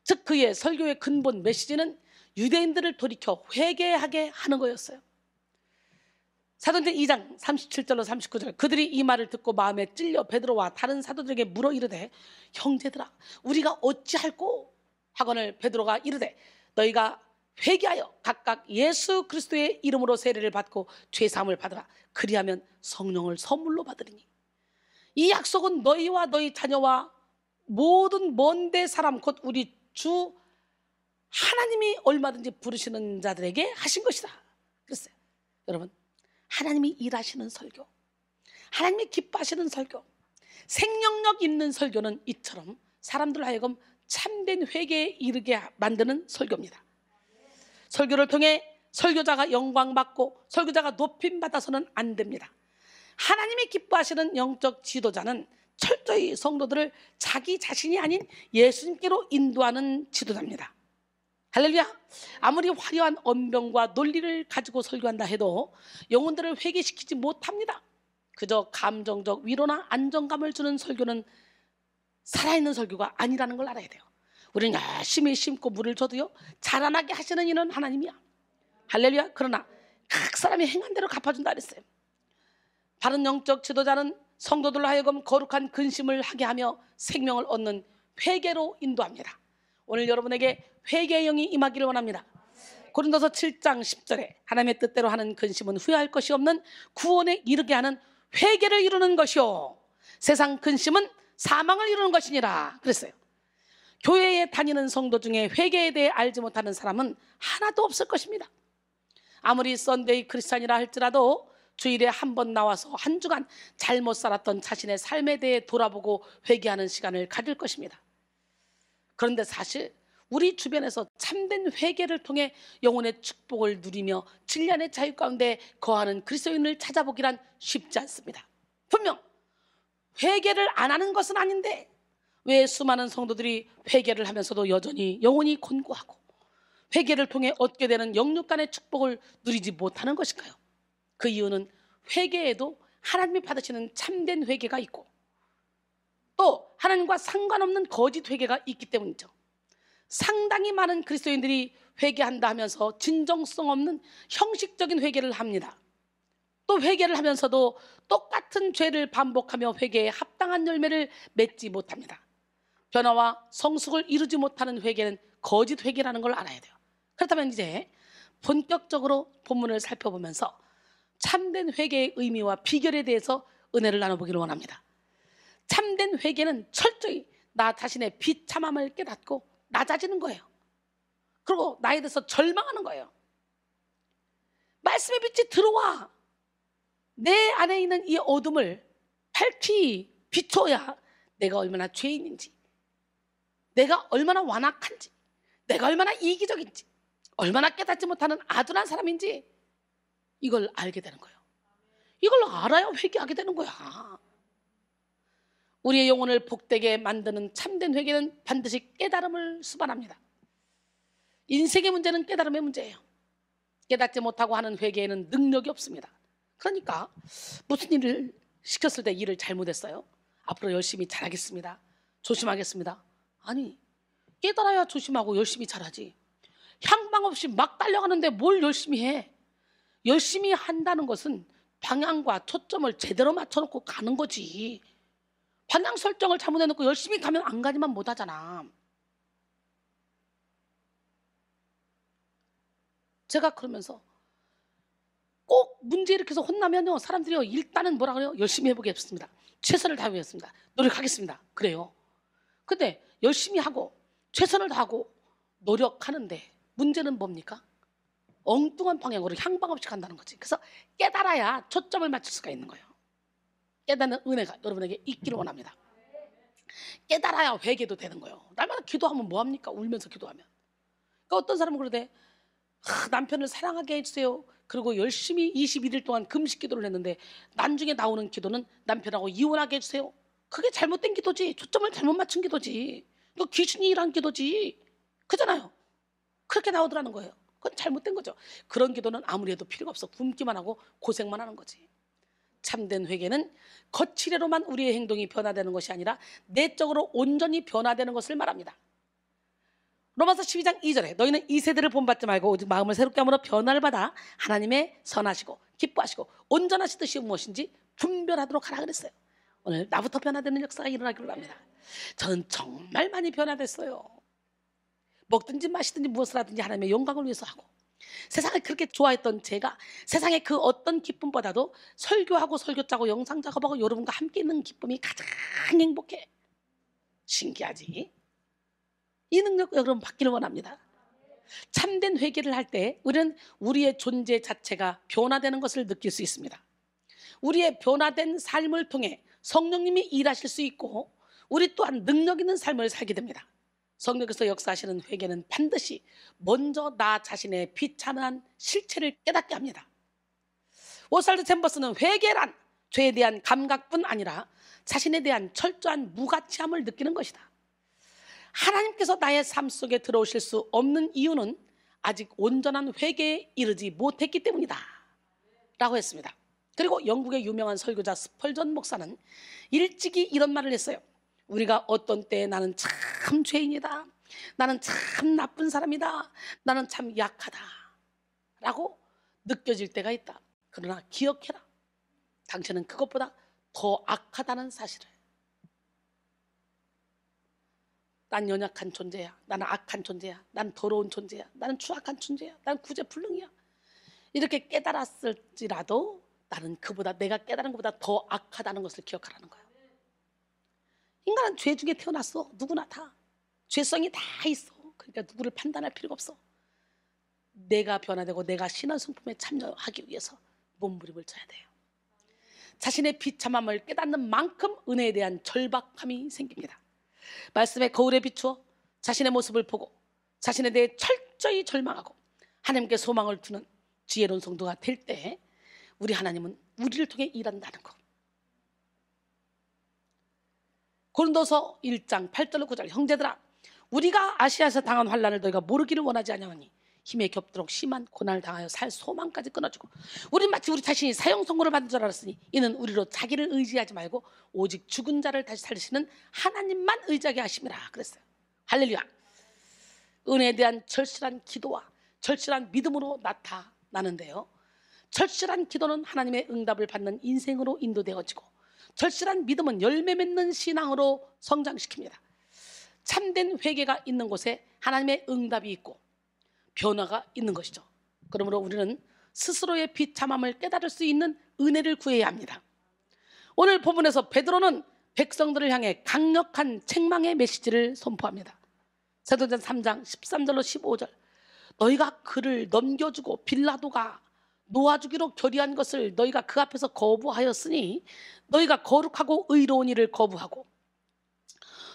즉 그의 설교의 근본 메시지는 유대인들을 돌이켜 회개하게 하는 거였어요. 사도행전 2장 37절로 39절, 그들이 이 말을 듣고 마음에 찔려 베드로와 다른 사도들에게 물어 이르되 형제들아 우리가 어찌할꼬 하거늘 베드로가 이르되 너희가 회개하여 각각 예수 그리스도의 이름으로 세례를 받고 죄사함을 받으라. 그리하면 성령을 선물로 받으리니 이 약속은 너희와 너희 자녀와 모든 먼데 사람 곧 우리 주 하나님이 얼마든지 부르시는 자들에게 하신 것이다 그랬어요. 여러분, 하나님이 일하시는 설교, 하나님이 기뻐하시는 설교, 생명력 있는 설교는 이처럼 사람들 하여금 참된 회개에 이르게 만드는 설교입니다. 설교를 통해 설교자가 영광받고 설교자가 높임받아서는 안 됩니다. 하나님이 기뻐하시는 영적 지도자는 철저히 성도들을 자기 자신이 아닌 예수님께로 인도하는 지도자입니다. 할렐루야. 아무리 화려한 언변과 논리를 가지고 설교한다 해도 영혼들을 회개시키지 못합니다. 그저 감정적 위로나 안정감을 주는 설교는 살아있는 설교가 아니라는 걸 알아야 돼요. 우리는 열심히 심고 물을 줘도요 자라나게 하시는 이는 하나님이야. 할렐루야. 그러나 각 사람이 행한 대로 갚아준다 그랬어요. 바른 영적 지도자는 성도들로 하여금 거룩한 근심을 하게 하며 생명을 얻는 회개로 인도합니다. 오늘 여러분에게 회개의 영이 임하기를 원합니다. 고린도서 7장 10절에 하나님의 뜻대로 하는 근심은 후회할 것이 없는 구원에 이르게 하는 회개를 이루는 것이요 세상 근심은 사망을 이루는 것이니라 그랬어요. 교회에 다니는 성도 중에 회개에 대해 알지 못하는 사람은 하나도 없을 것입니다. 아무리 썬데이 크리스찬이라 할지라도 주일에 한 번 나와서 한 주간 잘못 살았던 자신의 삶에 대해 돌아보고 회개하는 시간을 가질 것입니다. 그런데 사실 우리 주변에서 참된 회개를 통해 영혼의 축복을 누리며 진리안의 자유 가운데 거하는 그리스도인을 찾아보기란 쉽지 않습니다. 분명 회개를 안 하는 것은 아닌데 왜 수많은 성도들이 회개를 하면서도 여전히 영혼이 곤고하고 회개를 통해 얻게 되는 영육간의 축복을 누리지 못하는 것일까요? 그 이유는 회개에도 하나님이 받으시는 참된 회개가 있고 또 하나님과 상관없는 거짓 회개가 있기 때문이죠. 상당히 많은 그리스도인들이 회개한다 하면서 진정성 없는 형식적인 회개를 합니다. 또 회개를 하면서도 똑같은 죄를 반복하며 회개에 합당한 열매를 맺지 못합니다. 변화와 성숙을 이루지 못하는 회개는 거짓 회개라는 걸 알아야 돼요. 그렇다면 이제 본격적으로 본문을 살펴보면서 참된 회개의 의미와 비결에 대해서 은혜를 나눠보기를 원합니다. 참된 회개는 철저히 나 자신의 비참함을 깨닫고 낮아지는 거예요. 그리고 나에 대해서 절망하는 거예요. 말씀의 빛이 들어와 내 안에 있는 이 어둠을 밝히 비춰야 내가 얼마나 죄인인지, 내가 얼마나 완악한지, 내가 얼마나 이기적인지, 얼마나 깨닫지 못하는 아둔한 사람인지 이걸 알게 되는 거예요. 이걸 알아야 회개하게 되는 거야. 우리의 영혼을 복되게 만드는 참된 회개는 반드시 깨달음을 수반합니다. 인생의 문제는 깨달음의 문제예요. 깨닫지 못하고 하는 회개에는 능력이 없습니다. 그러니까 무슨 일을 시켰을 때 일을 잘못했어요. 앞으로 열심히 잘하겠습니다. 조심하겠습니다. 아니, 깨달아야 조심하고 열심히 잘하지. 향방 없이 막 달려가는데 뭘 열심히 해? 열심히 한다는 것은 방향과 초점을 제대로 맞춰놓고 가는 거지. 방향 설정을 잘못해놓고 열심히 가면 안 가지만 못하잖아. 제가 그러면서 꼭 문제 일으켜서 혼나면요, 사람들이요, 일단은 뭐라 그래요? 열심히 해보겠습니다. 최선을 다하겠습니다. 노력하겠습니다. 그래요. 근데 열심히 하고 최선을 다하고 노력하는데 문제는 뭡니까? 엉뚱한 방향으로 향방 없이 간다는 거지. 그래서 깨달아야 초점을 맞출 수가 있는 거예요. 깨닫는 은혜가 여러분에게 있기를 원합니다. 깨달아야 회개도 되는 거예요. 날마다 기도하면 뭐합니까? 울면서 기도하면. 그러니까 어떤 사람은 그러대, 남편을 사랑하게 해주세요. 그리고 열심히 21일 동안 금식 기도를 했는데 나중에 나오는 기도는 남편하고 이혼하게 해주세요. 그게 잘못된 기도지. 초점을 잘못 맞춘 기도지. 이거 귀신이 일한 기도지. 그잖아요. 그렇게 나오더라는 거예요. 그건 잘못된 거죠. 그런 기도는 아무리 해도 필요가 없어. 굶기만 하고 고생만 하는 거지. 참된 회개는 거칠애로만 우리의 행동이 변화되는 것이 아니라 내적으로 온전히 변화되는 것을 말합니다. 로마서 12장 2절에 너희는 이 세대를 본받지 말고 오직 마음을 새롭게 함으로 변화를 받아 하나님의 선하시고 기뻐하시고 온전하신 뜻이 무엇인지 분별하도록 하라 그랬어요. 오늘 나부터 변화되는 역사가 일어나기를 합니다. 저는 정말 많이 변화됐어요. 먹든지 마시든지 무엇을 하든지 하나님의 영광을 위해서 하고, 세상을 그렇게 좋아했던 제가 세상의 그 어떤 기쁨보다도 설교하고 설교 짜고 영상 작업하고 여러분과 함께 있는 기쁨이 가장 행복해. 신기하지? 이 능력 여러분 받기를 원합니다. 참된 회개를 할 때 우리는 우리의 존재 자체가 변화되는 것을 느낄 수 있습니다. 우리의 변화된 삶을 통해 성령님이 일하실 수 있고 우리 또한 능력 있는 삶을 살게 됩니다. 성령께서 역사하시는 회개는 반드시 먼저 나 자신의 비참한 실체를 깨닫게 합니다. 오살드 챔버스는 회개란 죄에 대한 감각뿐 아니라 자신에 대한 철저한 무가치함을 느끼는 것이다. 하나님께서 나의 삶 속에 들어오실 수 없는 이유는 아직 온전한 회개에 이르지 못했기 때문이다 라고 했습니다. 그리고 영국의 유명한 설교자 스펄전 목사는 일찍이 이런 말을 했어요. 우리가 어떤 때에 나는 참 죄인이다, 나는 참 나쁜 사람이다, 나는 참 약하다 라고 느껴질 때가 있다. 그러나 기억해라, 당신은 그것보다 더 악하다는 사실을. 난 연약한 존재야, 나는 악한 존재야, 나는 더러운 존재야, 나는 추악한 존재야, 나는 구제불능이야. 이렇게 깨달았을지라도 나는 그보다, 내가 깨달은 것보다 더 악하다는 것을 기억하라는 거야. 인간은 죄 중에 태어났어. 누구나 다 죄성이 다 있어. 그러니까 누구를 판단할 필요가 없어. 내가 변화되고 내가 신앙 성품에 참여하기 위해서 몸부림을 쳐야 돼요. 자신의 비참함을 깨닫는 만큼 은혜에 대한 절박함이 생깁니다. 말씀의 거울에 비추어 자신의 모습을 보고 자신에 대해 철저히 절망하고 하나님께 소망을 두는 지혜로운 성도가 될 때 우리 하나님은 우리를 통해 일한다는 것. 고린도서 1장 8절로 9절, 형제들아 우리가 아시아에서 당한 환난을 너희가 모르기를 원하지 아니하니 힘에 겹도록 심한 고난을 당하여 살 소망까지 끊어주고, 우리는 마치 우리 자신이 사형 선고를 받은 줄 알았으니 이는 우리로 자기를 의지하지 말고 오직 죽은 자를 다시 살리시는 하나님만 의지하게 하심이라 그랬어요. 할렐루야. 은혜에 대한 절실한 기도와 절실한 믿음으로 나타나는데요, 절실한 기도는 하나님의 응답을 받는 인생으로 인도되어지고 절실한 믿음은 열매 맺는 신앙으로 성장시킵니다. 참된 회개가 있는 곳에 하나님의 응답이 있고 변화가 있는 것이죠. 그러므로 우리는 스스로의 비참함을 깨달을 수 있는 은혜를 구해야 합니다. 오늘 본문에서 베드로는 백성들을 향해 강력한 책망의 메시지를 선포합니다. 사도행전 3장 13절로 15절. 너희가 그를 넘겨주고 빌라도가 놓아주기로 결의한 것을 너희가 그 앞에서 거부하였으니 너희가 거룩하고 의로운 일을 거부하고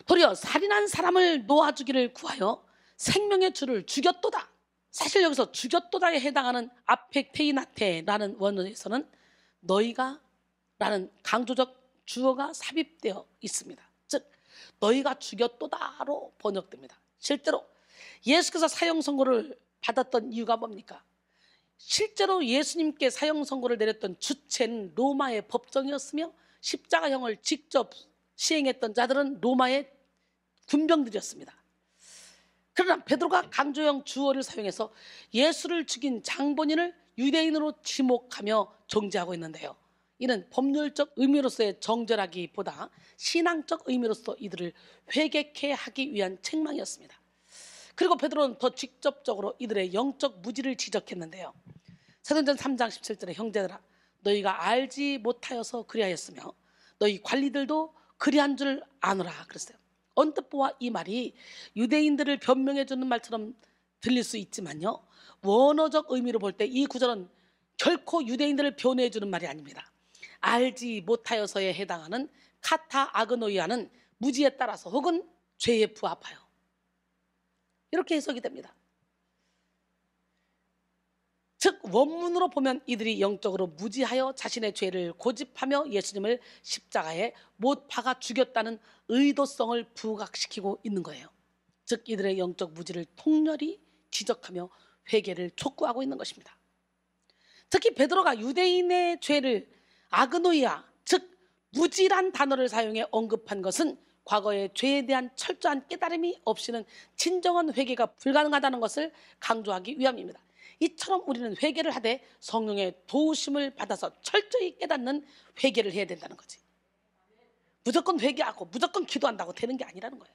도리어 살인한 사람을 놓아주기를 구하여 생명의 주를 죽였도다. 사실 여기서 죽였도다에 해당하는 아펙테이나테라는 원어에서는 너희가 라는 강조적 주어가 삽입되어 있습니다. 즉 너희가 죽였도다로 번역됩니다. 실제로 예수께서 사형 선고를 받았던 이유가 뭡니까? 실제로 예수님께 사형 선고를 내렸던 주체는 로마의 법정이었으며 십자가형을 직접 시행했던 자들은 로마의 군병들이었습니다. 그러나 베드로가 강조형 주어를 사용해서 예수를 죽인 장본인을 유대인으로 지목하며 정죄하고 있는데요. 이는 법률적 의미로서의 정죄라기보다 신앙적 의미로서 이들을 회개케 하기 위한 책망이었습니다. 그리고 베드로는 더 직접적으로 이들의 영적 무지를 지적했는데요. 사도행전 3장 17절에 형제들아 너희가 알지 못하여서 그리하였으며 너희 관리들도 그리한 줄 아노라 그랬어요. 언뜻 보아 이 말이 유대인들을 변명해 주는 말처럼 들릴 수 있지만요. 원어적 의미로 볼 때 이 구절은 결코 유대인들을 변호해 주는 말이 아닙니다. 알지 못하여서에 해당하는 카타 아그노이아는 무지에 따라서 혹은 죄에 부합하여 이렇게 해석이 됩니다. 즉 원문으로 보면 이들이 영적으로 무지하여 자신의 죄를 고집하며 예수님을 십자가에 못 박아 죽였다는 의도성을 부각시키고 있는 거예요. 즉 이들의 영적 무지를 통렬히 지적하며 회개를 촉구하고 있는 것입니다. 특히 베드로가 유대인의 죄를 아그노이아, 즉 무지란 단어를 사용해 언급한 것은 과거의 죄에 대한 철저한 깨달음이 없이는 진정한 회개가 불가능하다는 것을 강조하기 위함입니다. 이처럼 우리는 회개를 하되 성령의 도우심을 받아서 철저히 깨닫는 회개를 해야 된다는 거지. 무조건 회개하고 무조건 기도한다고 되는 게 아니라는 거예요.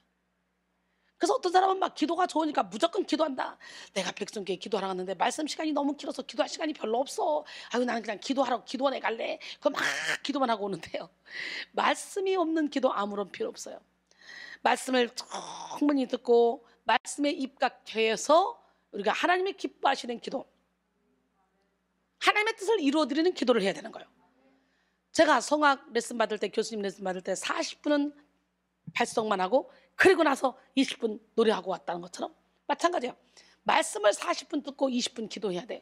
그래서 어떤 사람은 막 기도가 좋으니까 무조건 기도한다. 내가 백성교회 기도하러 갔는데 말씀 시간이 너무 길어서 기도할 시간이 별로 없어. 아유 나는 그냥 기도하러 기도원에 갈래. 그럼 막 기도만 하고 오는데요. 말씀이 없는 기도 아무런 필요 없어요. 말씀을 충분히 듣고 말씀에 입각해서 우리가 하나님의 기뻐하시는 기도, 하나님의 뜻을 이루어드리는 기도를 해야 되는 거예요. 제가 성악 레슨 받을 때, 교수님 레슨 받을 때 40분은 발성만 하고 그리고 나서 20분 노래하고 왔다는 것처럼 마찬가지예요. 말씀을 40분 듣고 20분 기도해야 돼요.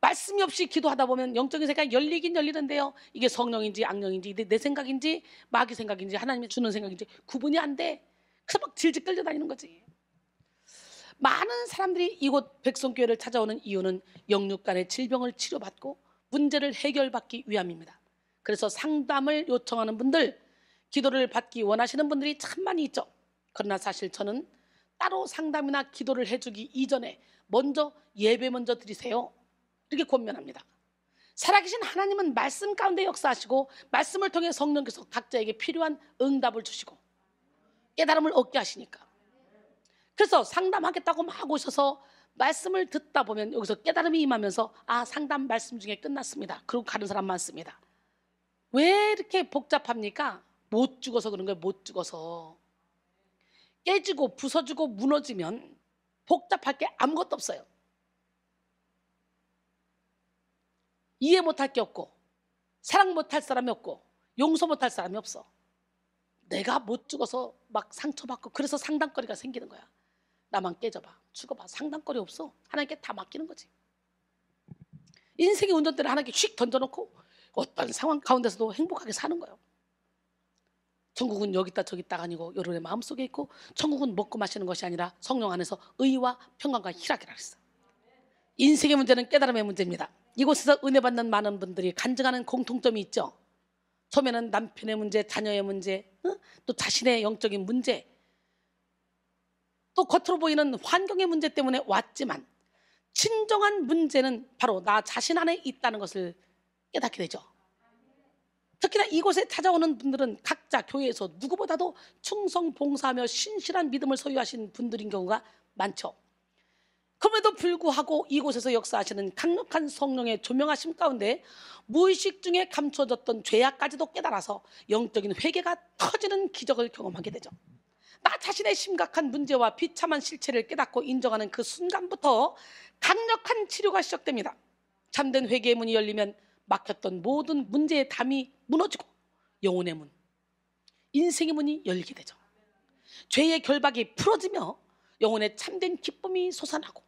말씀이 없이 기도하다 보면 영적인 세계가 열리긴 열리는데요. 이게 성령인지 악령인지 내 생각인지 마귀 생각인지 하나님이 주는 생각인지 구분이 안 돼. 그래서 막 질질 끌려다니는 거지. 많은 사람들이 이곳 백성교회를 찾아오는 이유는 영육 간의 질병을 치료받고 문제를 해결받기 위함입니다. 그래서 상담을 요청하는 분들, 기도를 받기 원하시는 분들이 참 많이 있죠. 그러나 사실 저는 따로 상담이나 기도를 해주기 이전에 먼저 예배 먼저 드리세요. 이렇게 권면합니다. 살아계신 하나님은 말씀 가운데 역사하시고 말씀을 통해 성령께서 각자에게 필요한 응답을 주시고 깨달음을 얻게 하시니까. 그래서 상담하겠다고 막 오셔서 말씀을 듣다 보면 여기서 깨달음이 임하면서 아 상담 말씀 중에 끝났습니다. 그리고 가는 사람 많습니다. 왜 이렇게 복잡합니까? 못 죽어서 그런 거예요. 못 죽어서. 깨지고 부서지고 무너지면 복잡할 게 아무것도 없어요. 이해 못할 게 없고 사랑 못할 사람이 없고 용서 못할 사람이 없어. 내가 못 죽어서 막 상처받고 그래서 상담거리가 생기는 거야. 나만 깨져봐, 죽어봐, 상담거리 없어. 하나님께 다 맡기는 거지. 인생의 운전대를 하나님께 휙 던져놓고 어떤 상황 가운데서도 행복하게 사는 거예요. 천국은 여기 있다 저기 있다가 아니고 여러분의 마음속에 있고 천국은 먹고 마시는 것이 아니라 성령 안에서 의와 평강과 희락이라 했어. 인생의 문제는 깨달음의 문제입니다. 이곳에서 은혜 받는 많은 분들이 간증하는 공통점이 있죠. 처음에는 남편의 문제, 자녀의 문제, 또 자신의 영적인 문제, 또 겉으로 보이는 환경의 문제 때문에 왔지만 진정한 문제는 바로 나 자신 안에 있다는 것을 깨닫게 되죠. 특히나 이곳에 찾아오는 분들은 각자 교회에서 누구보다도 충성 봉사하며 신실한 믿음을 소유하신 분들인 경우가 많죠. 그럼에도 불구하고 이곳에서 역사하시는 강력한 성령의 조명하심 가운데 무의식 중에 감춰졌던 죄악까지도 깨달아서 영적인 회개가 터지는 기적을 경험하게 되죠. 나 자신의 심각한 문제와 비참한 실체를 깨닫고 인정하는 그 순간부터 강력한 치료가 시작됩니다. 참된 회개의 문이 열리면 막혔던 모든 문제의 담이 무너지고 영혼의 문, 인생의 문이 열리게 되죠. 죄의 결박이 풀어지며 영혼의 참된 기쁨이 솟아나고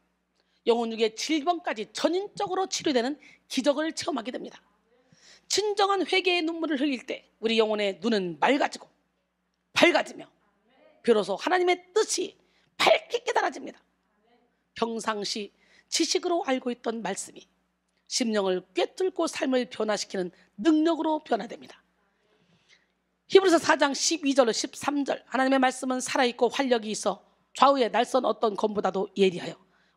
영혼육의 질병까지 전인적으로 치료되는 기적을 체험하게 됩니다. 진정한 회개의 눈물을 흘릴 때 우리 영혼의 눈은 맑아지고 밝아지며 비로소 하나님의 뜻이 밝게 깨달아집니다. 평상시 지식으로 알고 있던 말씀이 심령을 꿰뚫고 삶을 변화시키는 능력으로 변화됩니다. 히브리서 4장 12절로 13절 하나님의 말씀은 살아있고 활력이 있어 좌우의 날선 어떤 검보다도 예리하여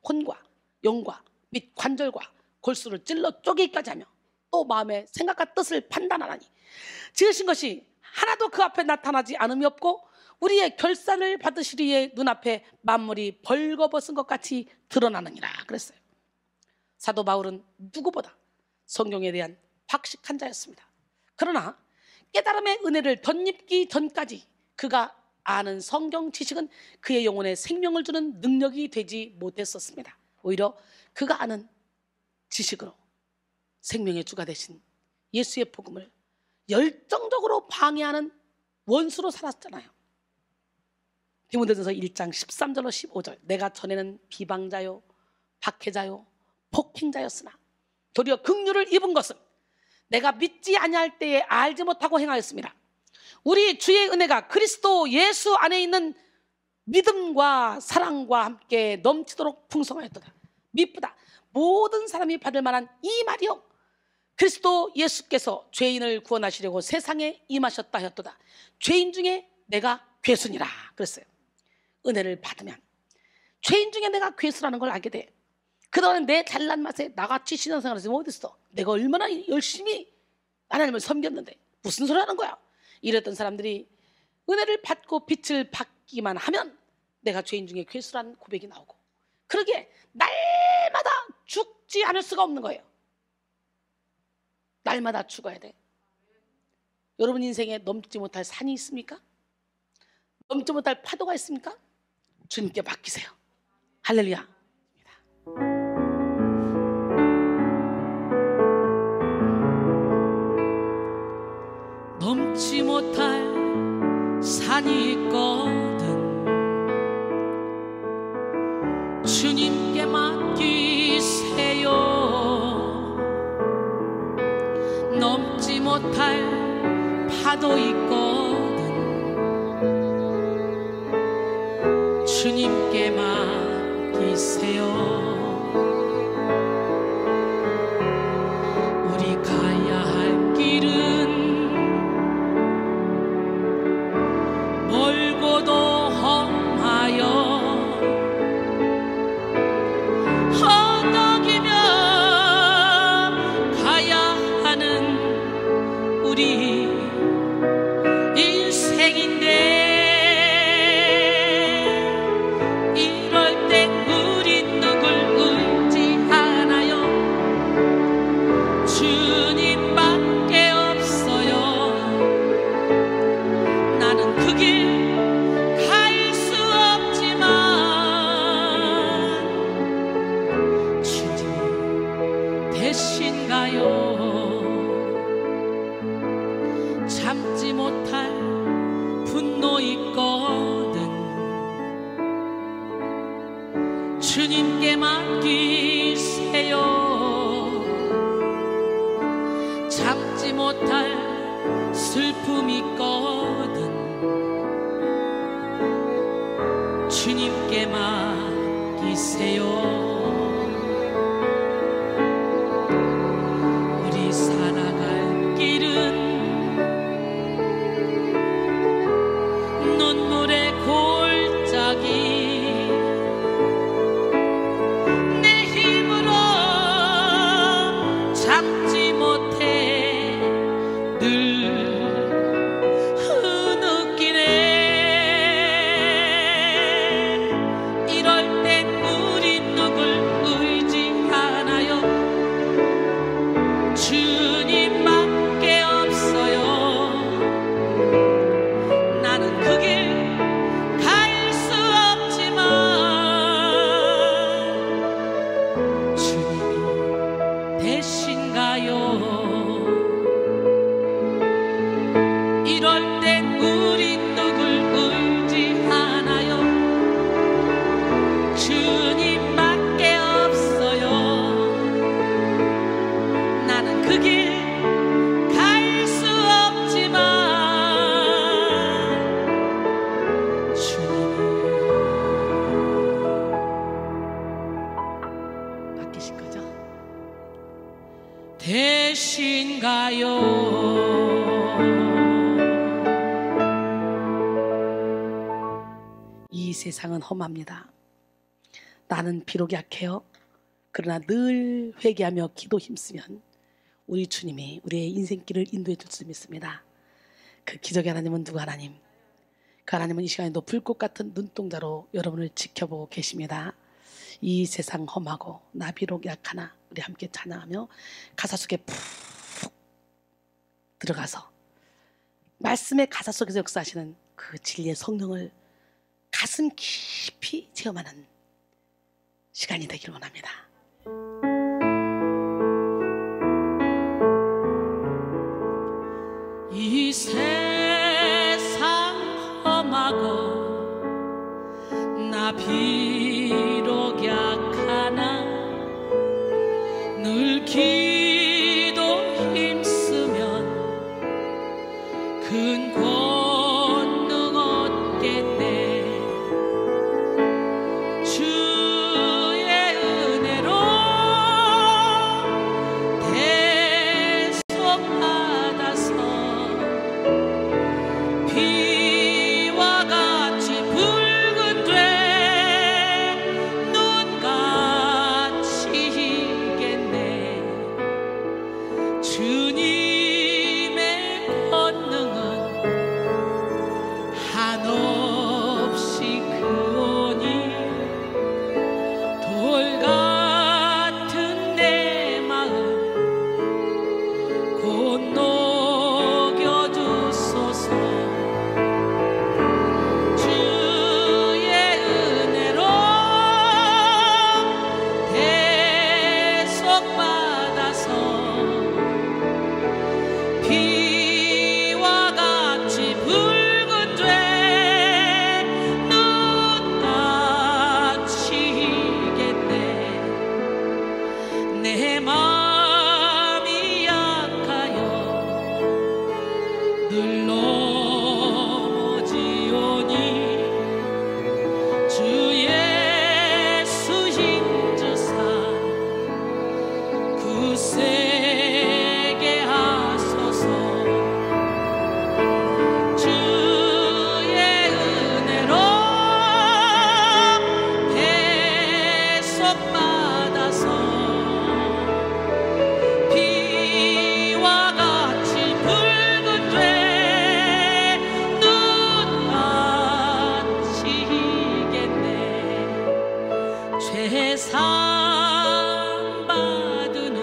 혼과 영과 및 관절과 골수를 찔러 쪼개기까지 하며 또 마음의 생각과 뜻을 판단하나니 지으신 것이 하나도 그 앞에 나타나지 않음이 없고 우리의 결산을 받으시리에 눈앞에 만물이 벌거벗은 것 같이 드러나느니라 그랬어요. 사도 바울은 누구보다 성경에 대한 박식한 자였습니다. 그러나 깨달음의 은혜를 덧입기 전까지 그가 아는 성경 지식은 그의 영혼에 생명을 주는 능력이 되지 못했었습니다. 오히려 그가 아는 지식으로 생명의 주가 되신 예수의 복음을 열정적으로 방해하는 원수로 살았잖아요. 디모데전서 1장 13절로 15절 내가 전에는 비방자요 박해자요 폭행자였으나 도리어 긍휼을 입은 것은 내가 믿지 아니할 때에 알지 못하고 행하였습니다. 우리 주의 은혜가 그리스도 예수 안에 있는 믿음과 사랑과 함께 넘치도록 풍성하였도다. 미쁘다. 모든 사람이 받을 만한 이 말이요 그리스도 예수께서 죄인을 구원하시려고 세상에 임하셨다 하였도다. 죄인 중에 내가 괴수니라 그랬어요. 은혜를 받으면 죄인 중에 내가 괴수라는 걸 알게 돼. 그동안 내 잘난 맛에 나같이 신앙생활을 했으면 어딨어. 내가 얼마나 열심히 하나님을 섬겼는데 무슨 소리 하는 거야. 이랬던 사람들이 은혜를 받고 빛을 받기만 하면 내가 죄인 중에 괴수라는 고백이 나오고 그러기에 날마다 죽지 않을 수가 없는 거예요. 날마다 죽어야 돼. 여러분 인생에 넘지 못할 산이 있습니까? 넘지 못할 파도가 있습니까? 주님께 맡기세요. 할렐루야. 넘지 못할 산이 있거든 주님께 맡기세요. 넘지 못할 파도 있거든 주님께 맡기세요. 우리 가야 할 길은 멀고도 험하여 허덕이며 가야 하는 우리 인생인데 이럴 때 우린 누굴 의지 하나요? 주님밖에 없어요. 나는 그 길 갈 수 없지만 주님 대신 가요. 참지 못할 분노 있거든 주님께 맡기세요. 참지 못할 슬픔 있거든 주님께 맡기세요. 우리 살아갈 길은 눈물의 골짜기 내 힘으로 잡지 못해 늘 되신가요? 이럴 땐 우리 누굴 의지하나요? 주님밖에 없어요. 나는 그 길 갈 수 없지만 주님이 바뀌신 거죠? 되신가요? 이 세상은 험합니다. 나는 비록 약해요. 그러나 늘 회개하며 기도 힘쓰면 우리 주님이 우리의 인생길을 인도해 줄 수 있습니다. 그 기적의 하나님은 누구 하나님? 그 하나님은 이 시간에도 불꽃 같은 눈동자로 여러분을 지켜보고 계십니다. 이 세상 험하고 나 비록 약하나 우리 함께 찬양하며 가사 속에 푹 들어가서 말씀의 가사 속에서 역사하시는 그 진리의 성령을 가슴 깊이 체험하는 시간이 되기를 원합니다. 이 세상 험하고 나 비록 약하나 늘 기도 힘쓰면 큰 권능 얻겠네. 주의 은혜로 대속받아서 비와 같이 붉은 돼 눈같이 희겠네. 주님의 권능은 한없이 크오니 돌 같은 내 마음 곧 녹여주소서. 주의 은혜로 대속받아서 비와 같이 붉은 돼 눈같이 희겠네. 내 마음이 약하여 늘 넘어지오니 주 예수 힘주사 굳세게 하소서. 주의 은혜로 대속받아서 비와 같이 붉은 돼 눈같이 희겠네. 죄상 받은 후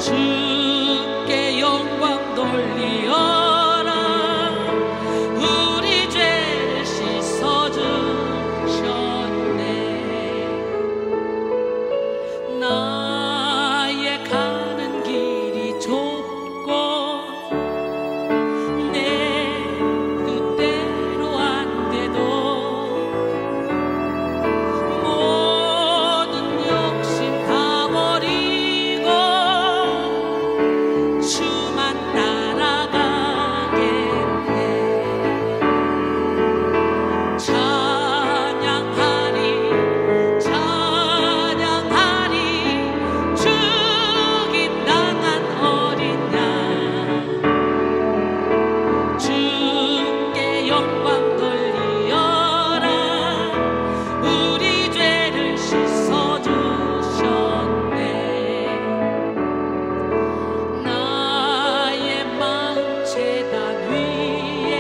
주께 영광 돌리어라. 우리 죄를 씻어주셨네. 나의 가는 길이 좁고 내 뜻대로 안 돼도 모든 욕심 다 버리고 주만 따라가겠네. 찬양하리 찬양하리 죽임당한 어린 양. 주께 영광 돌리어라. 우리 죄를 씻어주셨네. 나의 마음 제단 위에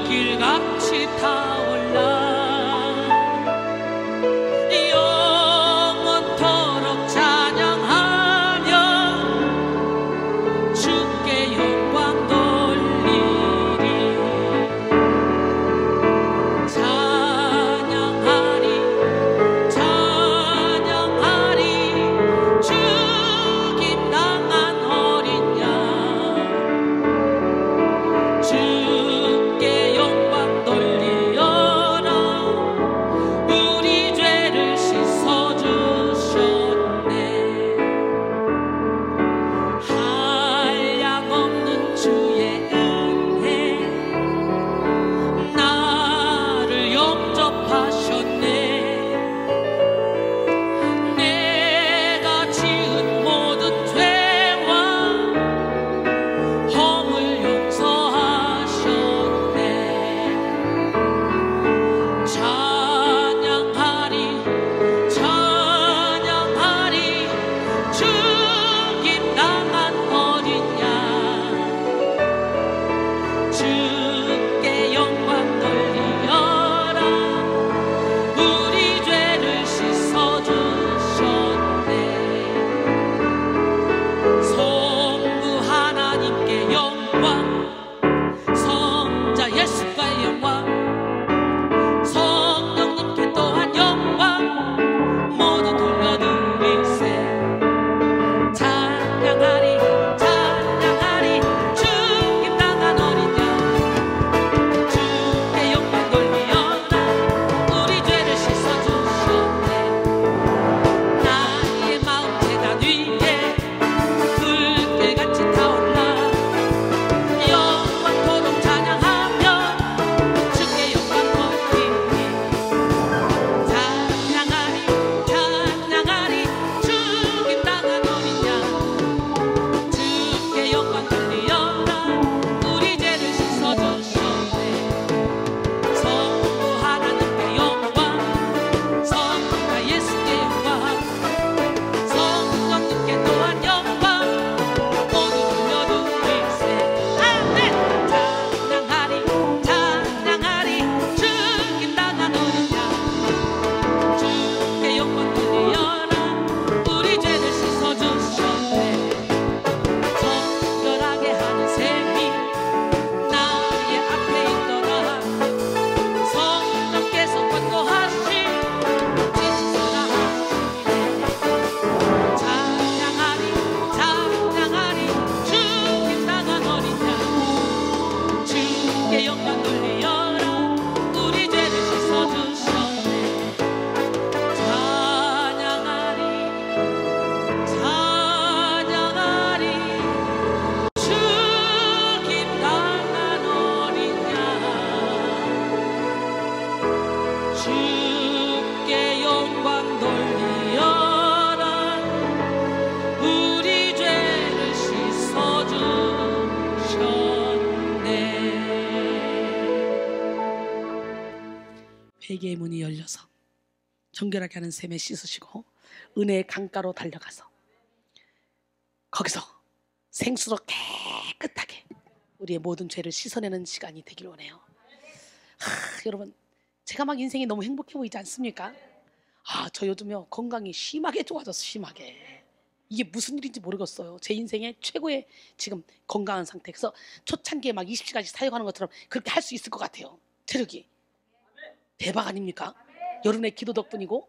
불길같이 타올라 영원토록 찬양하며 주께 영광 돌리리. 찬양하리 찬양하리 죽임당한 어린 양. 주께 영광 돌리어라. 우리 죄를 씻어주셨네. 한량없는 주의 은혜 나를 영접하셨네. 내가 지은 모든 죄와 허물 용서하셨네. 찬양하리 찬양하리 죽임당한 어린 양. 주께 영광 돌리어라. 우리 죄를 씻어주셨네. 성부 하나님께 영광, 성자 예수께 영광, 성령님께 또한 영광 모두 돌려드리세. 찬양하리 찬양하리 죽임당한 어린 양. 주께 영광 돌리어라. 우리 죄를 씻어주셨네. 나의 마음 제단 위에 불길같이 타올라 영원토록 찬양하며 주께 영광 돌리리. 찬양하리 찬양하리 죽임당한 어린 양. 주께 영광 돌리어라. 우리 죄를 씻어주셨네. 성부 하나님께 영광, 성자 예수께 영광, 성령님께 또한 영광 모두 돌려드리세. 아멘. 찬양하리 찬양하리 죽임당한 어린 양. 주께 영광 돌리어라. 우리 죄를 씻어주셨네. 정결하게 하는 셈이 나의 앞에 있더라. 성령께서 권고하신 지시서라 하시네. 찬양하리 찬양하리 죽임당한 어린 양. 주께 영광 돌리어라. 우리 죄를 씻어주셨네. 찬양하리 찬양하리 죽임당한 어린 양. 주께 영광 돌리어라. 우리 죄를 씻어주셨네. 회개의 문이 열려서 정결하게 하는 셈에 씻으시고 은혜의 강가로 달려가서 거기서 생수로 깨끗하게 우리의 모든 죄를 씻어내는 시간이 되길 원해요. 여러분, 제가 막 인생이 너무 행복해 보이지 않습니까? 저 요즘요 건강이 심하게 좋아졌어. 심하게. 이게 무슨 일인지 모르겠어요. 제 인생의 최고의 지금 건강한 상태에서 초창기에 막 20시간씩 사역하는 것처럼 그렇게 할 수 있을 것 같아요. 체력이. 대박 아닙니까? 여러분의 기도 덕분이고.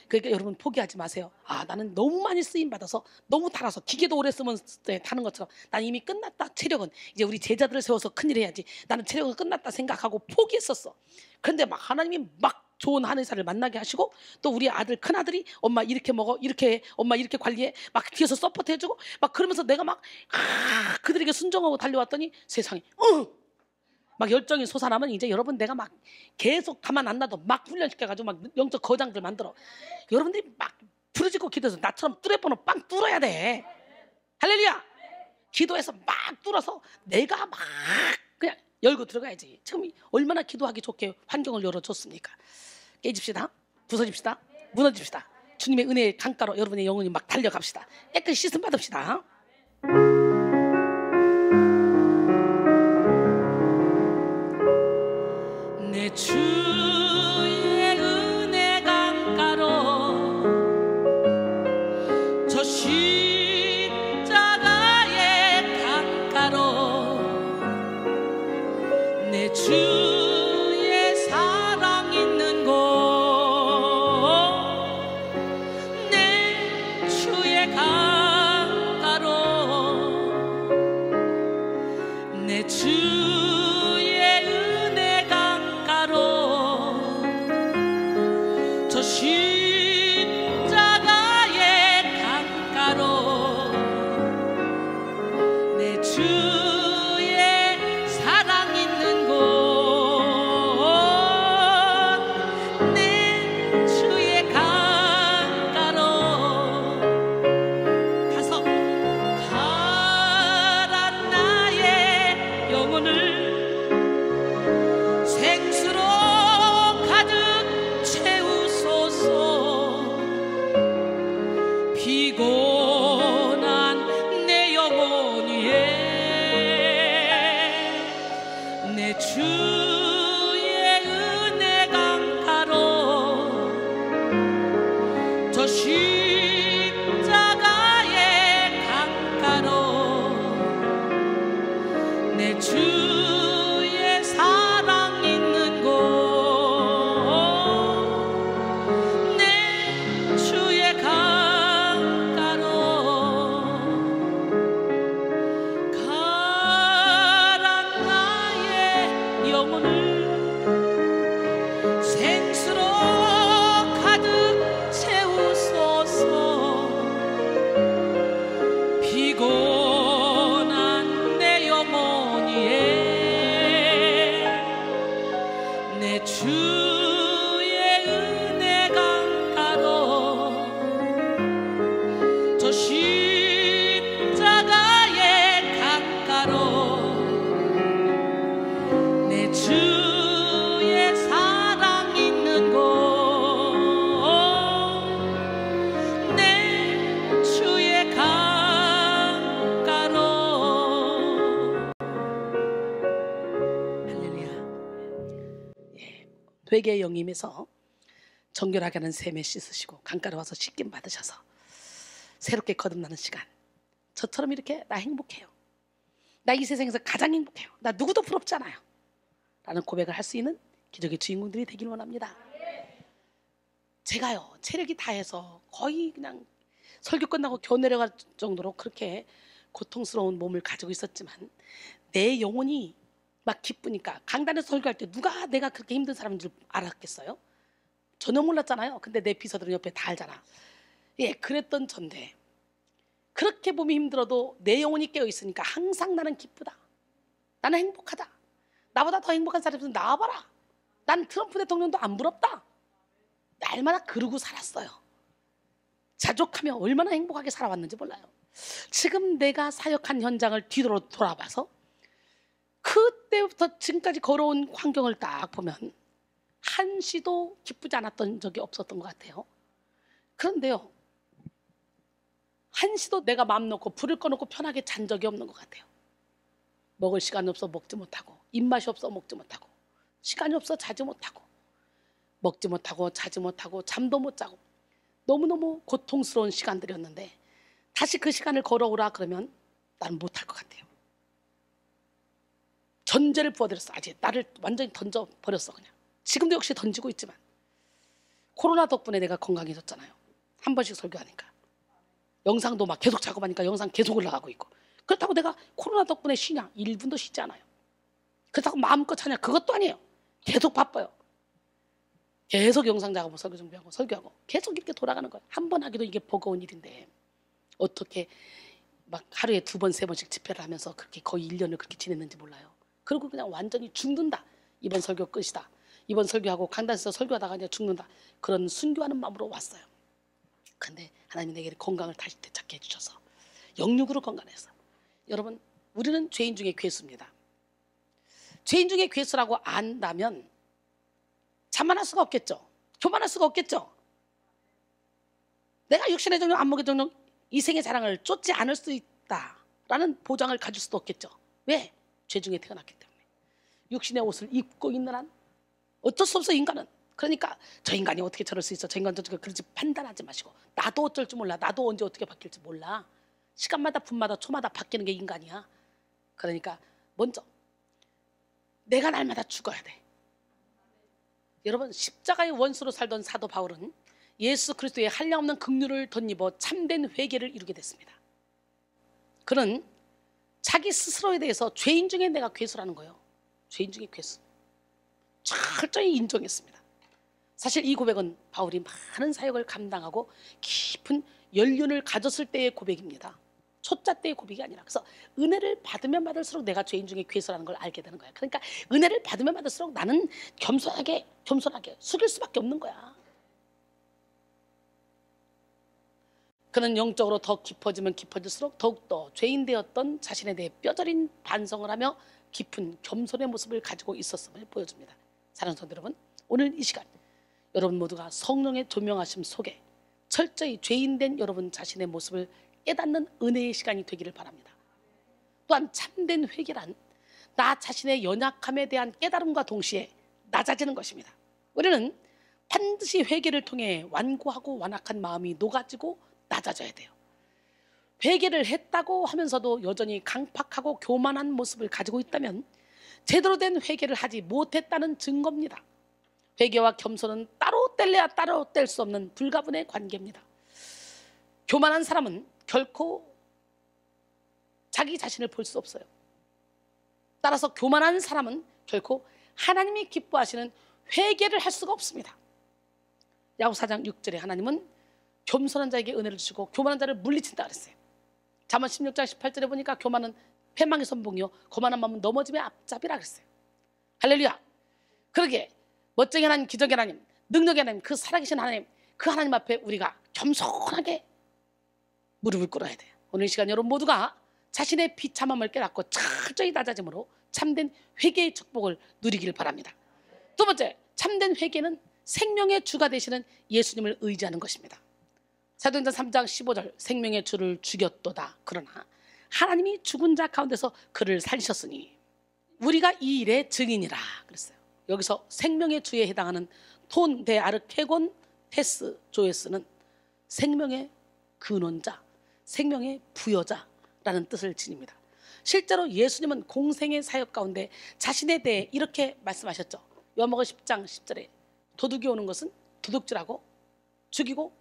그러니까 여러분 포기하지 마세요. 나는 너무 많이 쓰임 받아서 너무 달아서 기계도 오래 쓰면 타는 것처럼 난 이미 끝났다. 체력은 이제 우리 제자들을 세워서 큰일 해야지. 나는 체력은 끝났다 생각하고 포기했었어. 그런데 막 하나님이 막 좋은 한의사를 만나게 하시고 또 우리 아들 큰아들이 엄마 이렇게 먹어 이렇게 해 엄마 이렇게 관리해 막 뒤에서 서포트 해주고 막 그러면서 내가 막 그들에게 순종하고 달려왔더니 세상에 막 열정이 솟아나면 이제 여러분 내가 막 계속 가만 안 놔도 막 훈련시켜가지고 막 영적 거장들 만들어. 여러분들이 막 부르짖고 기도해서 나처럼 뚜레번호 빵 뚫어야 돼. 할렐루야. 기도해서 막 뚫어서 내가 막 그냥 열고 들어가야지. 지금 얼마나 기도하기 좋게 환경을 열어줬습니까? 깨집시다. 부서집시다. 무너집시다. 주님의 은혜의 강가로 여러분의 영혼이 막 달려갑시다. 깨끗이 씻음 받읍시다. 내 주의 은혜 강가로 저 십자가의 강가로 내 주의 사랑 있는 곳 내 주의 강가로 내 주의 은혜 강가로 저 십자가의 강가로 내 주의 사랑 있는 곳 내 주의 강가로 가서 가란 나의 영혼을 생수로 가득 채우소서. 피곤한 내 영혼 위에 내 주의 은혜 강가로 저 십자가의 강가로 내 주의 사랑 있는 곳 내 주의 강가로 가란 나의 영혼을 생수로 가득 채우소서. 피곤한 내 영혼 위에 내 주의 은혜 강가로 저 십자가의 강가로 내 주의 사랑 있는 곳 내 주의 강가로. 할렐루야. 회개의 영임에서 정결하게 하는 샘에 씻으시고 강가로 와서 씻김 받으셔서 새롭게 거듭나는 시간. 저처럼 이렇게 나 행복해요. 나 이 세상에서 가장 행복해요. 나 누구도 부럽잖아요. 라는 고백을 할 수 있는 기적의 주인공들이 되길 원합니다. 제가요 체력이 다해서 거의 그냥 설교 끝나고 겨 내려갈 정도로 그렇게 고통스러운 몸을 가지고 있었지만 내 영혼이 막 기쁘니까 강단에서 설교할 때 누가 내가 그렇게 힘든 사람인 줄 알았겠어요? 전혀 몰랐잖아요. 근데 내 비서들은 옆에 다 알잖아. 그랬던 전데 그렇게 몸이 힘들어도 내 영혼이 깨어있으니까 항상 나는 기쁘다. 나는 행복하다. 나보다 더 행복한 사람이 있으면 나와봐라. 난 트럼프 대통령도 안 부럽다. 날마다 그러고 살았어요. 자족하며 얼마나 행복하게 살아왔는지 몰라요. 지금 내가 사역한 현장을 뒤로 돌아봐서 그때부터 지금까지 걸어온 환경을 딱 보면 한시도 기쁘지 않았던 적이 없었던 것 같아요. 그런데요, 한시도 내가 마음 놓고 불을 꺼놓고 편하게 잔 적이 없는 것 같아요. 먹을 시간이 없어 먹지 못하고, 입맛이 없어 먹지 못하고, 시간이 없어 자지 못하고, 먹지 못하고 자지 못하고 잠도 못 자고 너무너무 고통스러운 시간들이었는데 다시 그 시간을 걸어오라 그러면 나는 못할 것 같아요. 전제를 부어드렸어. 아직 나를 완전히 던져버렸어. 그냥 지금도 역시 던지고 있지만 코로나 덕분에 내가 건강해졌잖아요. 한 번씩 설교하니까 영상도 막 계속 작업하니까 영상 계속 올라가고 있고. 그렇다고 내가 코로나 덕분에 쉬냐? 1분도 쉬지 않아요. 그렇다고 마음껏 하냐? 그것도 아니에요. 계속 바빠요. 계속 영상 작업하고 설교 준비하고 설교하고 계속 이렇게 돌아가는 거예요. 한 번 하기도 이게 버거운 일인데 어떻게 막 하루에 2번, 3번씩 집회를 하면서 그렇게 거의 1년을 그렇게 지냈는지 몰라요. 그리고 그냥 완전히 죽는다. 이번 설교 끝이다. 이번 설교하고 강단에서 설교하다가 이제 죽는다. 그런 순교하는 마음으로 왔어요. 근데 하나님이 내게 건강을 다시 되찾게 해주셔서 영육으로 건강해서. 여러분, 우리는 죄인 중에 괴수입니다. 죄인 중에 괴수라고 안다면 자만할 수가 없겠죠. 교만할 수가 없겠죠. 내가 육신의 정령, 안목의 정령, 이생의 자랑을 쫓지 않을 수 있다라는 보장을 가질 수도 없겠죠. 왜? 죄 중에 태어났기 때문에. 육신의 옷을 입고 있는 한 어쩔 수 없어 인간은. 그러니까 저 인간이 어떻게 저럴 수 있어, 저 인간 저렇게, 그러지 판단하지 마시고 나도 어쩔 줄 몰라, 나도 언제 어떻게 바뀔지 몰라. 시간마다 분마다 초마다 바뀌는 게 인간이야. 그러니까 먼저 내가 날마다 죽어야 돼. 여러분, 십자가의 원수로 살던 사도 바울은 예수 그리스도의 한량없는 긍휼을 덧입어 참된 회개를 이루게 됐습니다. 그는 자기 스스로에 대해서 죄인 중에 내가 괴수라는 거예요. 죄인 중에 괴수. 철저히 인정했습니다. 사실 이 고백은 바울이 많은 사역을 감당하고 깊은 연륜을 가졌을 때의 고백입니다. 초짜 때의 고백이 아니라. 그래서 은혜를 받으면 받을수록 내가 죄인 중에 괴수라는 걸 알게 되는 거야. 그러니까 은혜를 받으면 받을수록 나는 겸손하게 숙일 수밖에 없는 거야. 그는 영적으로 더 깊어지면 깊어질수록 더욱더 죄인 되었던 자신에 대해 뼈저린 반성을 하며 깊은 겸손의 모습을 가지고 있었음을 보여줍니다. 사랑하는 성도 여러분, 오늘 이 시간 여러분 모두가 성령의 조명하심 속에 철저히 죄인된 여러분 자신의 모습을 깨닫는 은혜의 시간이 되기를 바랍니다. 또한 참된 회개란 나 자신의 연약함에 대한 깨달음과 동시에 낮아지는 것입니다. 우리는 반드시 회개를 통해 완고하고 완악한 마음이 녹아지고 낮아져야 돼요. 회개를 했다고 하면서도 여전히 강팍하고 교만한 모습을 가지고 있다면 제대로 된 회개를 하지 못했다는 증거입니다. 회개와 겸손은 따로 뗄래야 따로 뗄 수 없는 불가분의 관계입니다. 교만한 사람은 결코 자기 자신을 볼 수 없어요. 따라서 교만한 사람은 결코 하나님이 기뻐하시는 회개를 할 수가 없습니다. 야고보서 4장 6절에 하나님은 겸손한 자에게 은혜를 주시고 교만한 자를 물리친다 그랬어요. 잠언 16장 18절에 보니까 교만은 패망의 선봉이요 거만한 마음은 넘어짐의 앞잡이라 그랬어요. 할렐루야. 그러게 멋쟁이 하나님, 기적의 하나님, 능력의 하나님, 그 살아계신 하나님, 그 하나님 앞에 우리가 겸손하게 무릎을 꿇어야 돼요. 오늘 이 시간 여러분 모두가 자신의 비참함을 깨닫고 철저히 낮아짐으로 참된 회개의 축복을 누리길 바랍니다. 두 번째, 참된 회개는 생명의 주가 되시는 예수님을 의지하는 것입니다. 사도행전 3장 15절, 생명의 주를 죽였도다. 그러나 하나님이 죽은 자 가운데서 그를 살리셨으니 우리가 이 일의 증인이라 그랬어요. 여기서 생명의 주에 해당하는 톤 데 아르케곤 테스 조에스는 생명의 근원자, 생명의 부여자라는 뜻을 지닙니다. 실제로 예수님은 공생의 사역 가운데 자신에 대해 이렇게 말씀하셨죠. 요한복음 10장 10절에 도둑이 오는 것은 도둑질하고 죽이고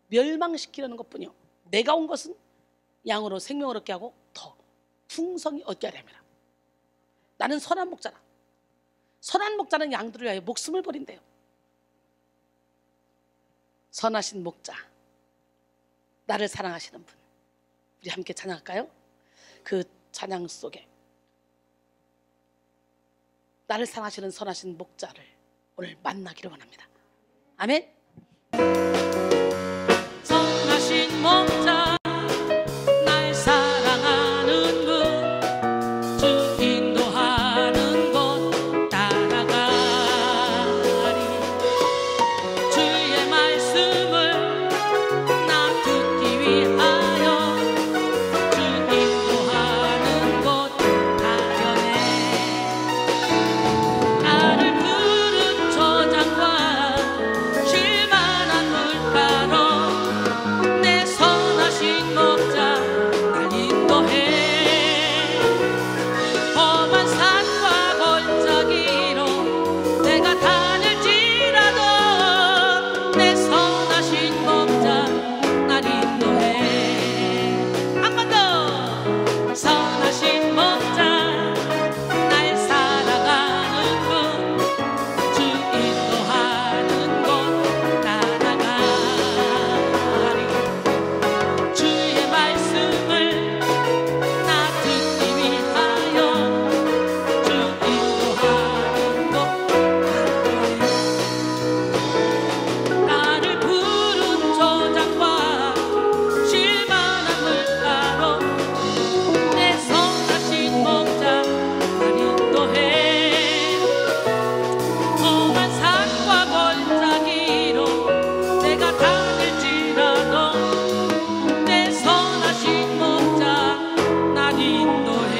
멸망시키려는 것뿐이요 내가 온 것은 양으로 생명을 얻게 하고 더 풍성히 얻게 하려 함이라. 나는 선한 목자라. 선한 목자는 양들을 위하여 목숨을 버린대요. 선하신 목자, 나를 사랑하시는 분, 우리 함께 찬양할까요? 그 찬양 속에 나를 사랑하시는 선하신 목자를 오늘 만나기를 원합니다. 아멘. 선하신 목자, 날 사랑하는 분, 주 인도하는 곳 따라가리. 주의 말씀을 나 듣기 위하여 주 인도하는 곳 가려네. 나를 푸른 초장과 다닐지라도 내 선하신 목자 난 인도해.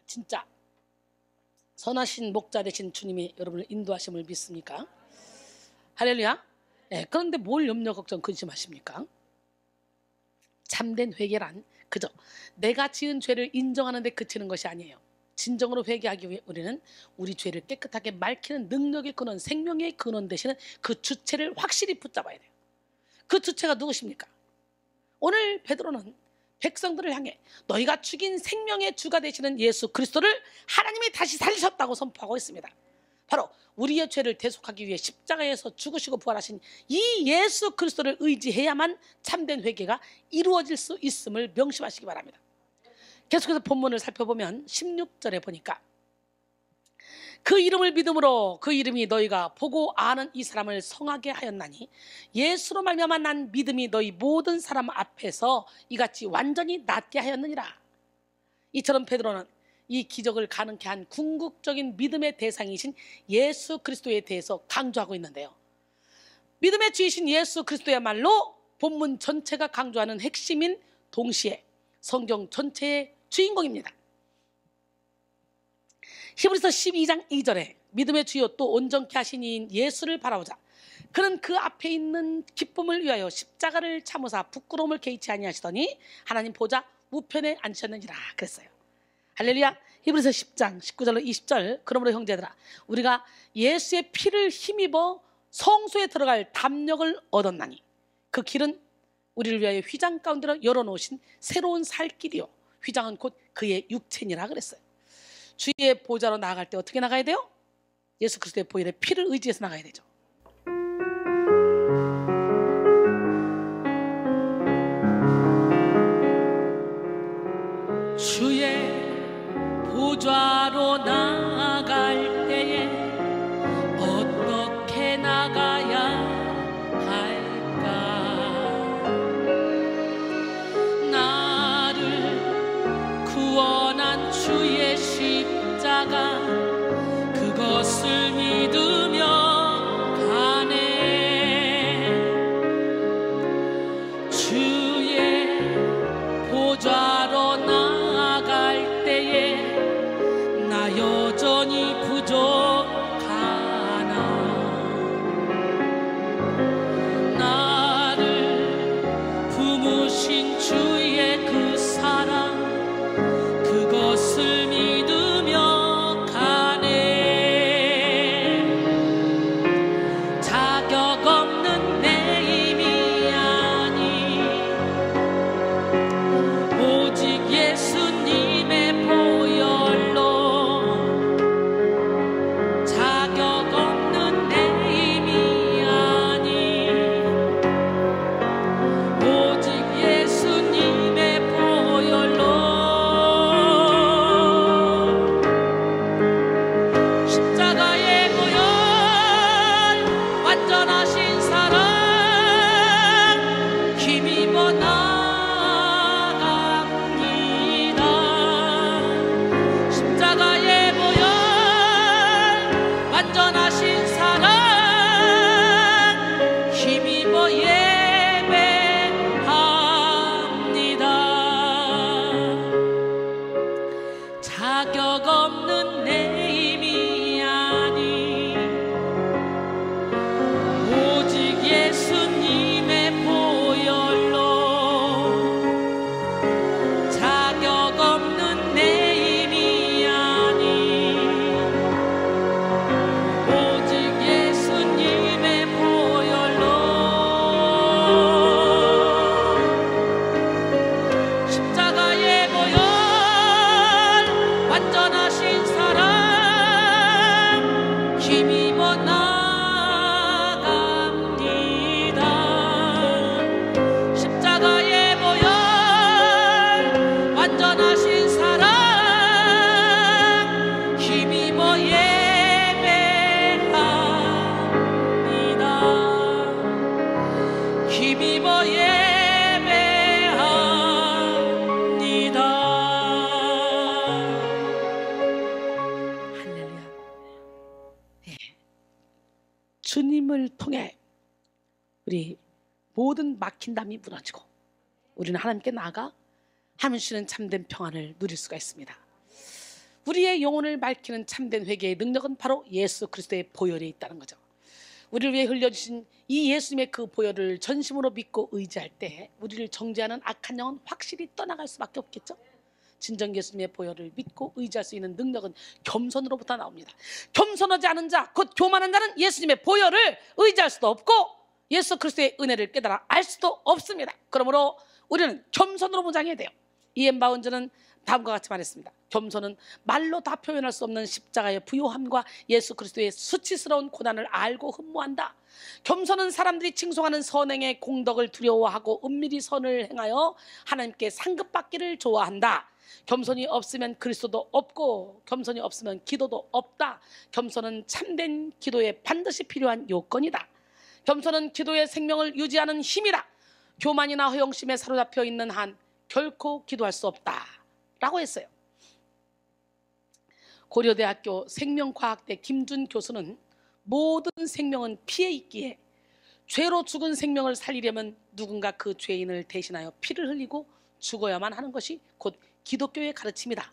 진짜 선하신 목자 되신 주님이 여러분을 인도하심을 믿습니까? 할렐루야. 네, 그런데 뭘 염려 걱정 근심하십니까? 참된 회개란 그저 내가 지은 죄를 인정하는 데 그치는 것이 아니에요. 진정으로 회개하기 위해 우리는 우리 죄를 깨끗하게 맑히는 능력의 근원, 생명의 근원 되시는 그 주체를 확실히 붙잡아야 돼요. 그 주체가 누구십니까? 오늘 베드로는 백성들을 향해 너희가 죽인 생명의 주가 되시는 예수 그리스도를 하나님이 다시 살리셨다고 선포하고 있습니다. 바로 우리의 죄를 대속하기 위해 십자가에서 죽으시고 부활하신 이 예수 그리스도를 의지해야만 참된 회개가 이루어질 수 있음을 명심하시기 바랍니다. 계속해서 본문을 살펴보면 16절에 보니까 그 이름을 믿음으로 그 이름이 너희가 보고 아는 이 사람을 성하게 하였나니 예수로 말미암아 난 믿음이 너희 모든 사람 앞에서 이같이 완전히 낫게 하였느니라. 이처럼 베드로는 이 기적을 가능케 한 궁극적인 믿음의 대상이신 예수 그리스도에 대해서 강조하고 있는데요. 믿음의 주이신 예수 그리스도야말로 본문 전체가 강조하는 핵심인 동시에 성경 전체의 주인공입니다. 히브리서 12장 2절에 믿음의 주요 또 온전케 하신 이인 예수를 바라보자. 그는 그 앞에 있는 기쁨을 위하여 십자가를 참으사 부끄러움을 개의치 아니하시더니 하나님 보좌 우편에 앉으셨느니라 그랬어요. 할렐루야. 히브리서 10장 19절로 20절 그러므로 형제들아 우리가 예수의 피를 힘입어 성소에 들어갈 담력을 얻었나니 그 길은 우리를 위하여 휘장 가운데로 열어놓으신 새로운 살 길이요 휘장은 곧 그의 육체니라 그랬어요. 주의 보좌로 나아갈 때 어떻게 나가야 돼요? 예수 그리스도의 보혈의 피를 의지해서 나가야 되죠. 주의 보좌로 나아갈 때에 어떻게 나가야 할까? 나를 구원한 주의 십자가 그것을 믿으며 가네. 주의 보좌로 나아갈 때에 나 여전히 부족하나. 나를 품으신 주의 그 사랑 그것을 믿으며 가네. 자격 없는 내 힘이 아니 오직 예수님의 보혈로 자격 없는 내 힘이 아니 오직 예수님의 보혈로 십자가의 보혈 완전하신 사랑 힘입어 나갑니다. 십자가의 보혈 완전하신 사랑 힘입어 예배합니다. 자격 없는 내 힘이 아니 오직 예수님의 보혈로 자격 없는 내 힘이 아니 오직 예수님의 보혈로 십자가의 보혈 완전하신 사랑 주님을 통해 우리 모든 막힌 담이 무너지고 우리는 하나님께 나아가 하나님 주시는 참된 평안을 누릴 수가 있습니다. 우리의 영혼을 밝히는 참된 회개의 능력은 바로 예수 그리스도의 보혈에 있다는 거죠. 우리를 위해 흘려주신 이 예수님의 그 보혈을 전심으로 믿고 의지할 때 우리를 정죄하는 악한 영은 확실히 떠나갈 수밖에 없겠죠. 진정 예수님의 보혈을 믿고 의지할 수 있는 능력은 겸손으로부터 나옵니다. 겸손하지 않은 자, 곧 교만한 자는 예수님의 보혈을 의지할 수도 없고 예수 그리스도의 은혜를 깨달아 알 수도 없습니다. 그러므로 우리는 겸손으로 무장해야 돼요. 이엠 바운즈는 다음과 같이 말했습니다. 겸손은 말로 다 표현할 수 없는 십자가의 부요함과 예수 그리스도의 수치스러운 고난을 알고 흠모한다. 겸손은 사람들이 칭송하는 선행의 공덕을 두려워하고 은밀히 선을 행하여 하나님께 상급받기를 좋아한다. 겸손이 없으면 그리스도도 없고 겸손이 없으면 기도도 없다. 겸손은 참된 기도에 반드시 필요한 요건이다. 겸손은 기도의 생명을 유지하는 힘이다. 교만이나 허영심에 사로잡혀 있는 한 결코 기도할 수 없다 라고 했어요. 고려대학교 생명과학대 김준 교수는 모든 생명은 피에 있기에 죄로 죽은 생명을 살리려면 누군가 그 죄인을 대신하여 피를 흘리고 죽어야만 하는 것이 곧 기독교의 가르침이다.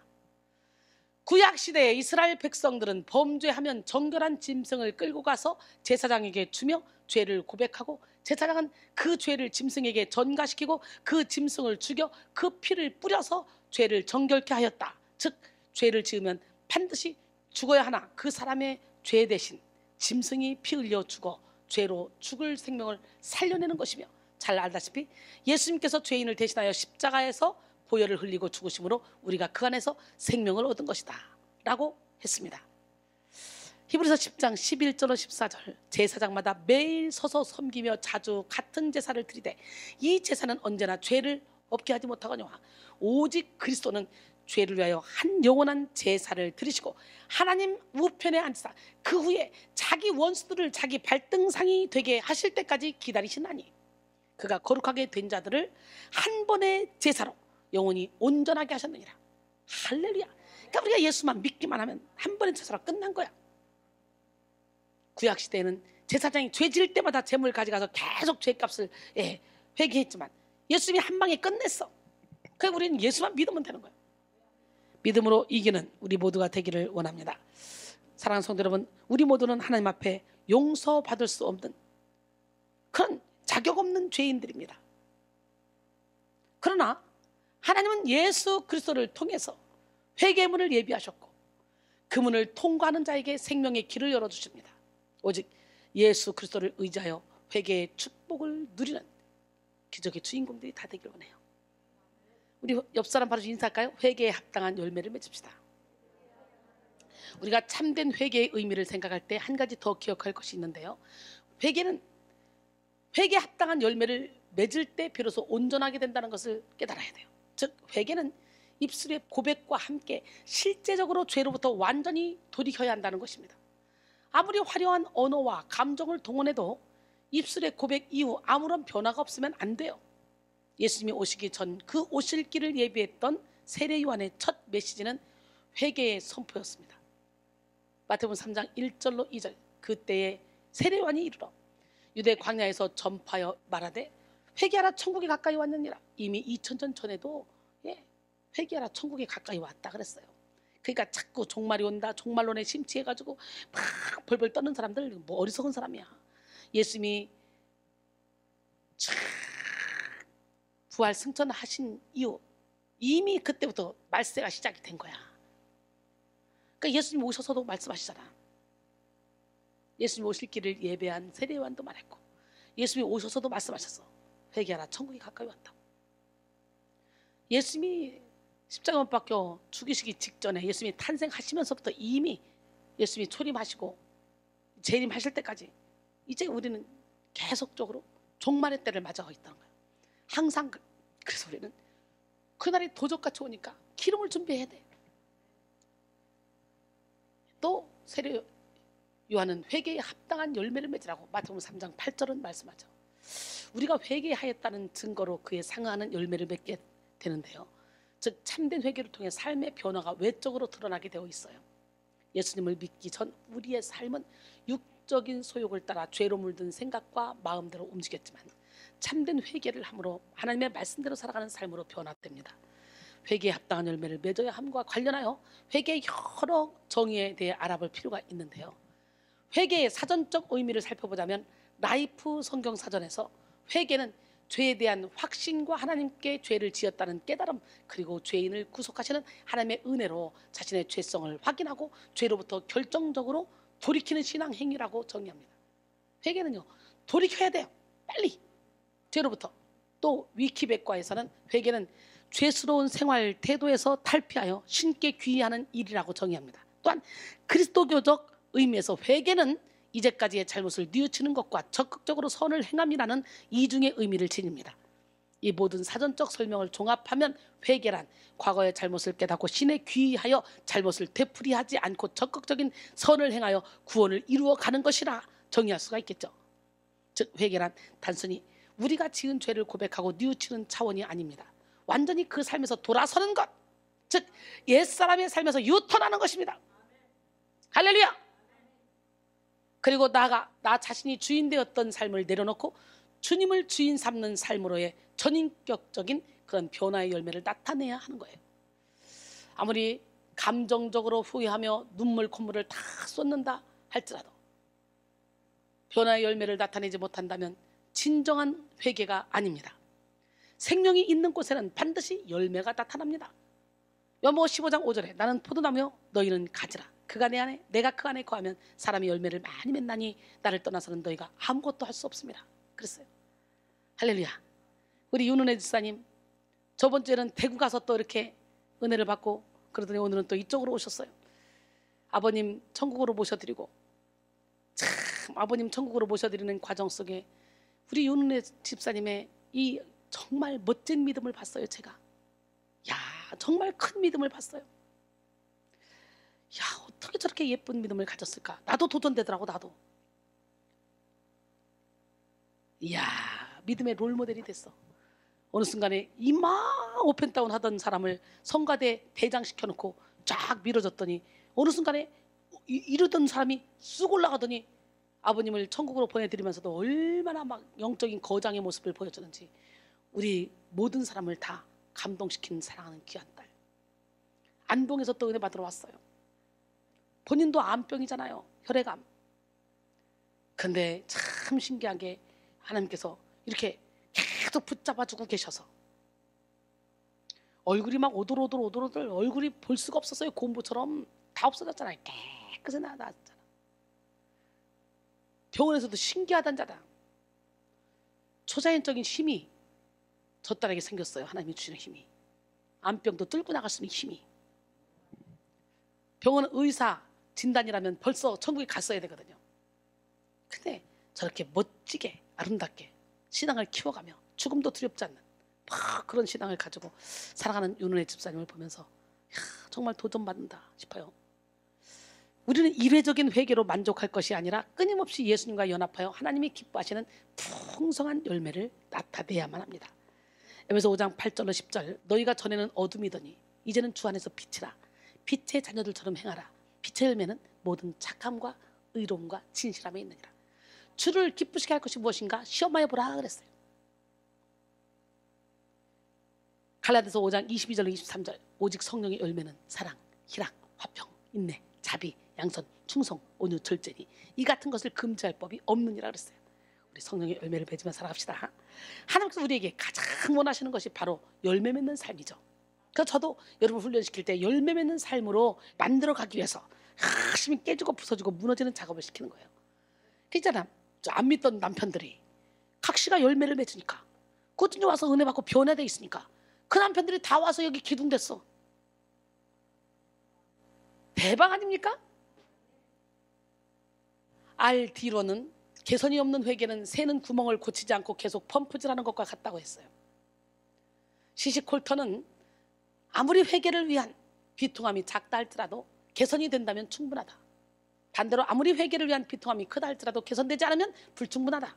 구약시대에 이스라엘 백성들은 범죄하면 정결한 짐승을 끌고 가서 제사장에게 주며 죄를 고백하고 제사장은 그 죄를 짐승에게 전가시키고 그 짐승을 죽여 그 피를 뿌려서 죄를 정결케 하였다. 즉 죄를 지으면 반드시 죽어야 하나 그 사람의 죄 대신 짐승이 피 흘려 죽어 죄로 죽을 생명을 살려내는 것이며, 잘 알다시피 예수님께서 죄인을 대신하여 십자가에서 보혈을 흘리고 죽으심으로 우리가 그 안에서 생명을 얻은 것이다 라고 했습니다. 히브리서 10장 11절로 14절, 제사장마다 매일 서서 섬기며 자주 같은 제사를 드리되 이 제사는 언제나 죄를 없게 하지 못하거니와 오직 그리스도는 죄를 위하여 한 영원한 제사를 드리시고 하나님 우편에 앉으사 그 후에 자기 원수들을 자기 발등상이 되게 하실 때까지 기다리시나니 그가 거룩하게 된 자들을 한 번의 제사로 영원히 온전하게 하셨느니라. 할렐루야. 그러니까 우리가 예수만 믿기만 하면 한 번의 제사로 끝난 거야. 구약시대에는 제사장이 죄 지을 때마다 제물을 가져가서 계속 죄값을 회개했지만 예수님이 한 방에 끝냈어. 그러니까 우리는 예수만 믿으면 되는 거야. 믿음으로 이기는 우리 모두가 되기를 원합니다. 사랑하는 성도 여러분, 우리 모두는 하나님 앞에 용서받을 수 없는 그런 자격 없는 죄인들입니다. 그러나 하나님은 예수 그리스도를 통해서 회개의 문을 예비하셨고 그 문을 통과하는 자에게 생명의 길을 열어주십니다. 오직 예수 그리스도를 의지하여 회개의 축복을 누리는 기적의 주인공들이 다 되길 원해요. 우리 옆사람 바로 인사할까요? 회개에 합당한 열매를 맺읍시다. 우리가 참된 회개의 의미를 생각할 때 한 가지 더 기억할 것이 있는데요, 회개는 회개에 합당한 열매를 맺을 때 비로소 온전하게 된다는 것을 깨달아야 돼요. 즉 회개는 입술의 고백과 함께 실제적으로 죄로부터 완전히 돌이켜야 한다는 것입니다. 아무리 화려한 언어와 감정을 동원해도 입술의 고백 이후 아무런 변화가 없으면 안 돼요. 예수님이 오시기 전 그 오실 길을 예비했던 세례 요한의 첫 메시지는 회개의 선포였습니다. 마태복음 3장 1절로 2절, 그때에 세례 요한이 이르러 유대 광야에서 전파하여 말하되 회개하라 천국이 가까이 왔느니라. 이미 2000년 전에도 회개하라 천국이 가까이 왔다 그랬어요. 그러니까 자꾸 종말이 온다, 종말론에 심취해가지고 막 벌벌 떠는 사람들 뭐 어리석은 사람이야. 예수님이 부활 승천하신 이후 이미 그때부터 말세가 시작이 된 거야. 그러니까 예수님 오셔서도 말씀하시잖아. 예수님 오실 길을 예배한 세례 요한도 말했고 예수님이 오셔서도 말씀하셨어. 회개하라 천국이 가까이 왔다고. 예수님이 십자가 못 박혀 죽이시기 직전에 예수님이 탄생하시면서부터 이미 예수님이 초림하시고 재림하실 때까지 이제 우리는 계속적으로 종말의 때를 맞아가고 있다는 거예요. 항상 그래서 우리는 그날이 도적같이 오니까 기름을 준비해야 돼. 또 세례 요한은 회개에 합당한 열매를 맺으라고 마태복음 3장 8절은 말씀하죠. 우리가 회개하였다는 증거로 그에 상응하는 열매를 맺게 되는데요, 즉 참된 회개를 통해 삶의 변화가 외적으로 드러나게 되어 있어요. 예수님을 믿기 전 우리의 삶은 육적인 소욕을 따라 죄로 물든 생각과 마음대로 움직였지만 참된 회개를 함으로 하나님의 말씀대로 살아가는 삶으로 변화됩니다. 회개에 합당한 열매를 맺어야 함과 관련하여 회개의 여러 정의에 대해 알아볼 필요가 있는데요. 회개의 사전적 의미를 살펴보자면 라이프 성경사전에서 회개는 죄에 대한 확신과 하나님께 죄를 지었다는 깨달음, 그리고 죄인을 구속하시는 하나님의 은혜로 자신의 죄성을 확인하고 죄로부터 결정적으로 돌이키는 신앙 행위라고 정의합니다. 회개는요, 돌이켜야 돼요. 빨리 죄로부터. 또 위키백과에서는 회개는 죄스러운 생활 태도에서 탈피하여 신께 귀의하는 일이라고 정의합니다. 또한 그리스도교적 의미에서 회개는 이제까지의 잘못을 뉘우치는 것과 적극적으로 선을 행함이라는 이중의 의미를 지닙니다. 이 모든 사전적 설명을 종합하면 회개란 과거의 잘못을 깨닫고 신에 귀의하여 잘못을 되풀이하지 않고 적극적인 선을 행하여 구원을 이루어가는 것이라 정의할 수가 있겠죠. 즉 회개란 단순히 우리가 지은 죄를 고백하고 뉘우치는 차원이 아닙니다. 완전히 그 삶에서 돌아서는 것, 즉 옛사람의 삶에서 유턴하는 것입니다. 할렐루야. 그리고 나아가 나 자신이 주인 되었던 삶을 내려놓고 주님을 주인 삼는 삶으로의 전인격적인 그런 변화의 열매를 나타내야 하는 거예요. 아무리 감정적으로 후회하며 눈물 콧물을 다 쏟는다 할지라도 변화의 열매를 나타내지 못한다면 진정한 회개가 아닙니다. 생명이 있는 곳에는 반드시 열매가 나타납니다. 요한복음 15장 5절에 나는 포도나무요 너희는 가지라. 그가 내 안에 내가 그 안에 거하면 사람이 열매를 많이 맺나니 나를 떠나서는 너희가 아무것도 할 수 없습니다. 그랬어요. 할렐루야. 우리 윤은혜 집사님 저번 주에는 대구 가서 또 이렇게 은혜를 받고 그러더니 오늘은 또 이쪽으로 오셨어요. 아버님 천국으로 모셔드리고 참 아버님 천국으로 모셔드리는 과정 속에 우리 윤은혜 집사님의 이 정말 멋진 믿음을 봤어요. 제가 야 정말 큰 믿음을 봤어요. 야 어떻게 저렇게 예쁜 믿음을 가졌을까. 나도 도전되더라고. 나도 이야 믿음의 롤모델이 됐어. 어느 순간에 이만 오펜다운 하던 사람을 성가대 대장 시켜놓고 쫙 밀어줬더니 어느 순간에 이러던 사람이 쑥 올라가더니 아버님을 천국으로 보내드리면서도 얼마나 막 영적인 거장의 모습을 보여주는지 우리 모든 사람을 다 감동시키는 사랑하는 귀한 딸. 안동에서 또 은혜 받으러 왔어요. 본인도 암병이잖아요. 혈액암. 근데 참 신기한 게 하나님께서 이렇게 계속 붙잡아주고 계셔서 얼굴이 막 오돌오돌 얼굴이 볼 수가 없었어요. 곰보처럼 다 없어졌잖아요. 깨끗이 나았잖아. 병원에서도 신기하단 자다. 초자연적인 힘이 저 딸에게 생겼어요. 하나님이 주시는 힘이. 암병도 뚫고 나갈 수 있는 힘이. 병원 의사 진단이라면 벌써 천국에 갔어야 되거든요. 근데 저렇게 멋지게 아름답게 신앙을 키워가며 죽음도 두렵지 않는 막 그런 신앙을 가지고 살아가는 윤은혜 집사님을 보면서 야, 정말 도전받는다 싶어요. 우리는 이례적인 회개로 만족할 것이 아니라 끊임없이 예수님과 연합하여 하나님이 기뻐하시는 풍성한 열매를 나타내야만 합니다. 에베소 5장 8절로 10절 너희가 전에는 어둠이더니 이제는 주 안에서 빛이라. 빛의 자녀들처럼 행하라. 빛의 열매는 모든 착함과 의로움과 진실함에 있느니라. 주를 기쁘시게 할 것이 무엇인가 시험하여 보라 그랬어요. 갈라디아서 5장 22절로 23절 오직 성령의 열매는 사랑, 희락, 화평, 인내, 자비, 양선, 충성, 온유, 절제니 이 같은 것을 금지할 법이 없느니라 그랬어요. 우리 성령의 열매를 맺으며 살아갑시다. 하나님께서 우리에게 가장 원하시는 것이 바로 열매 맺는 삶이죠. 그래서 저도 여러분 훈련시킬 때 열매 맺는 삶으로 만들어가기 위해서 열심히 깨지고 부서지고 무너지는 작업을 시키는 거예요. 그렇잖아. 안 믿던 남편들이 각시가 열매를 맺으니까 꾸준히 와서 은혜 받고 변화되어 있으니까 그 남편들이 다 와서 여기 기둥됐어. 대박 아닙니까? 알 뒤로는 개선이 없는 회개는 새는 구멍을 고치지 않고 계속 펌프질하는 것과 같다고 했어요. 시시콜터는 아무리 회개를 위한 비통함이 작다 할지라도 개선이 된다면 충분하다. 반대로 아무리 회개를 위한 비통함이 크다 할지라도 개선되지 않으면 불충분하다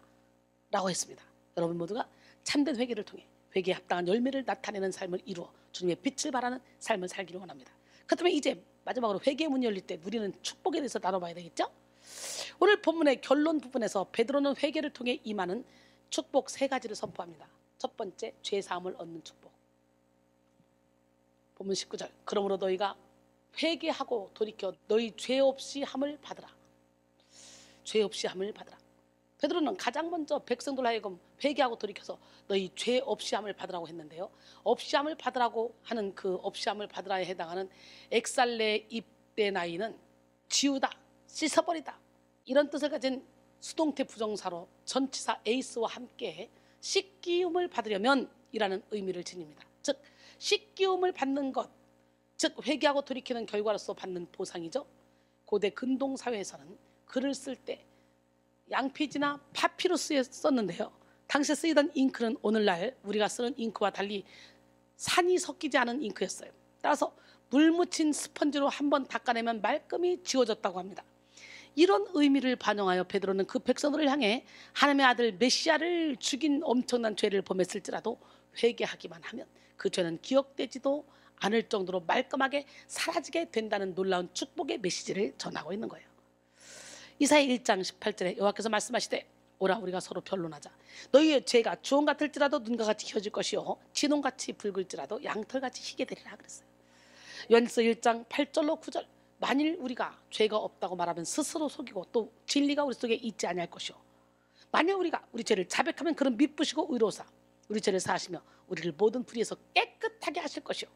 라고 했습니다. 여러분 모두가 참된 회개를 통해 회개에 합당한 열매를 나타내는 삶을 이루어 주님의 빛을 발하는 삶을 살기를 원합니다. 그렇다면 이제 마지막으로 회개의 문이 열릴 때 누리는 축복에 대해서 나눠봐야 되겠죠? 오늘 본문의 결론 부분에서 베드로는 회개를 통해 임하는 축복 3가지를 선포합니다. 첫 번째, 죄사함을 얻는 축복. 본문 19절, 그러므로 너희가 회개하고 돌이켜 너희 죄 없이 함을 받으라. 죄 없이 함을 받으라. 베드로는 가장 먼저 백성들 하여금 회개하고 돌이켜서 너희 죄 없이 함을 받으라고 했는데요, 없이 함을 받으라고 하는 그 없이 함을 받으라에 해당하는 엑살레 입대 나이는 지우다, 씻어버리다, 이런 뜻을 가진 수동태 부정사로 전치사 에이스와 함께 씻기움을 받으려면 이라는 의미를 지닙니다. 즉 씻기움을 받는 것, 즉 회개하고 돌이키는 결과로서 받는 보상이죠. 고대 근동 사회에서는 글을 쓸 때 양피지나 파피루스에 썼는데요, 당시에 쓰이던 잉크는 오늘날 우리가 쓰는 잉크와 달리 산이 섞이지 않은 잉크였어요. 따라서 물 묻힌 스펀지로 한번 닦아내면 말끔히 지워졌다고 합니다. 이런 의미를 반영하여 베드로는 그 백성들을 향해 하나님의 아들 메시아를 죽인 엄청난 죄를 범했을지라도 회개하기만 하면 그 죄는 기억되지도 않을 정도로 말끔하게 사라지게 된다는 놀라운 축복의 메시지를 전하고 있는 거예요. 이사야 1장 18절에 여호와께서 말씀하시되 오라 우리가 서로 변론하자. 너희의 죄가 주홍 같을지라도 눈과 같이 휘어질 것이요 진홍같이 붉을지라도 양털같이 희게 되리라 그랬어요. 요한일서 1장 8절로 9절, 만일 우리가 죄가 없다고 말하면 스스로 속이고 또 진리가 우리 속에 있지 아니할 것이요 만일 우리가 우리 죄를 자백하면 그는 미쁘시고 의로우사 우리 죄를 사하시며 우리를 모든 불의에서 깨끗하게 하실 것이요.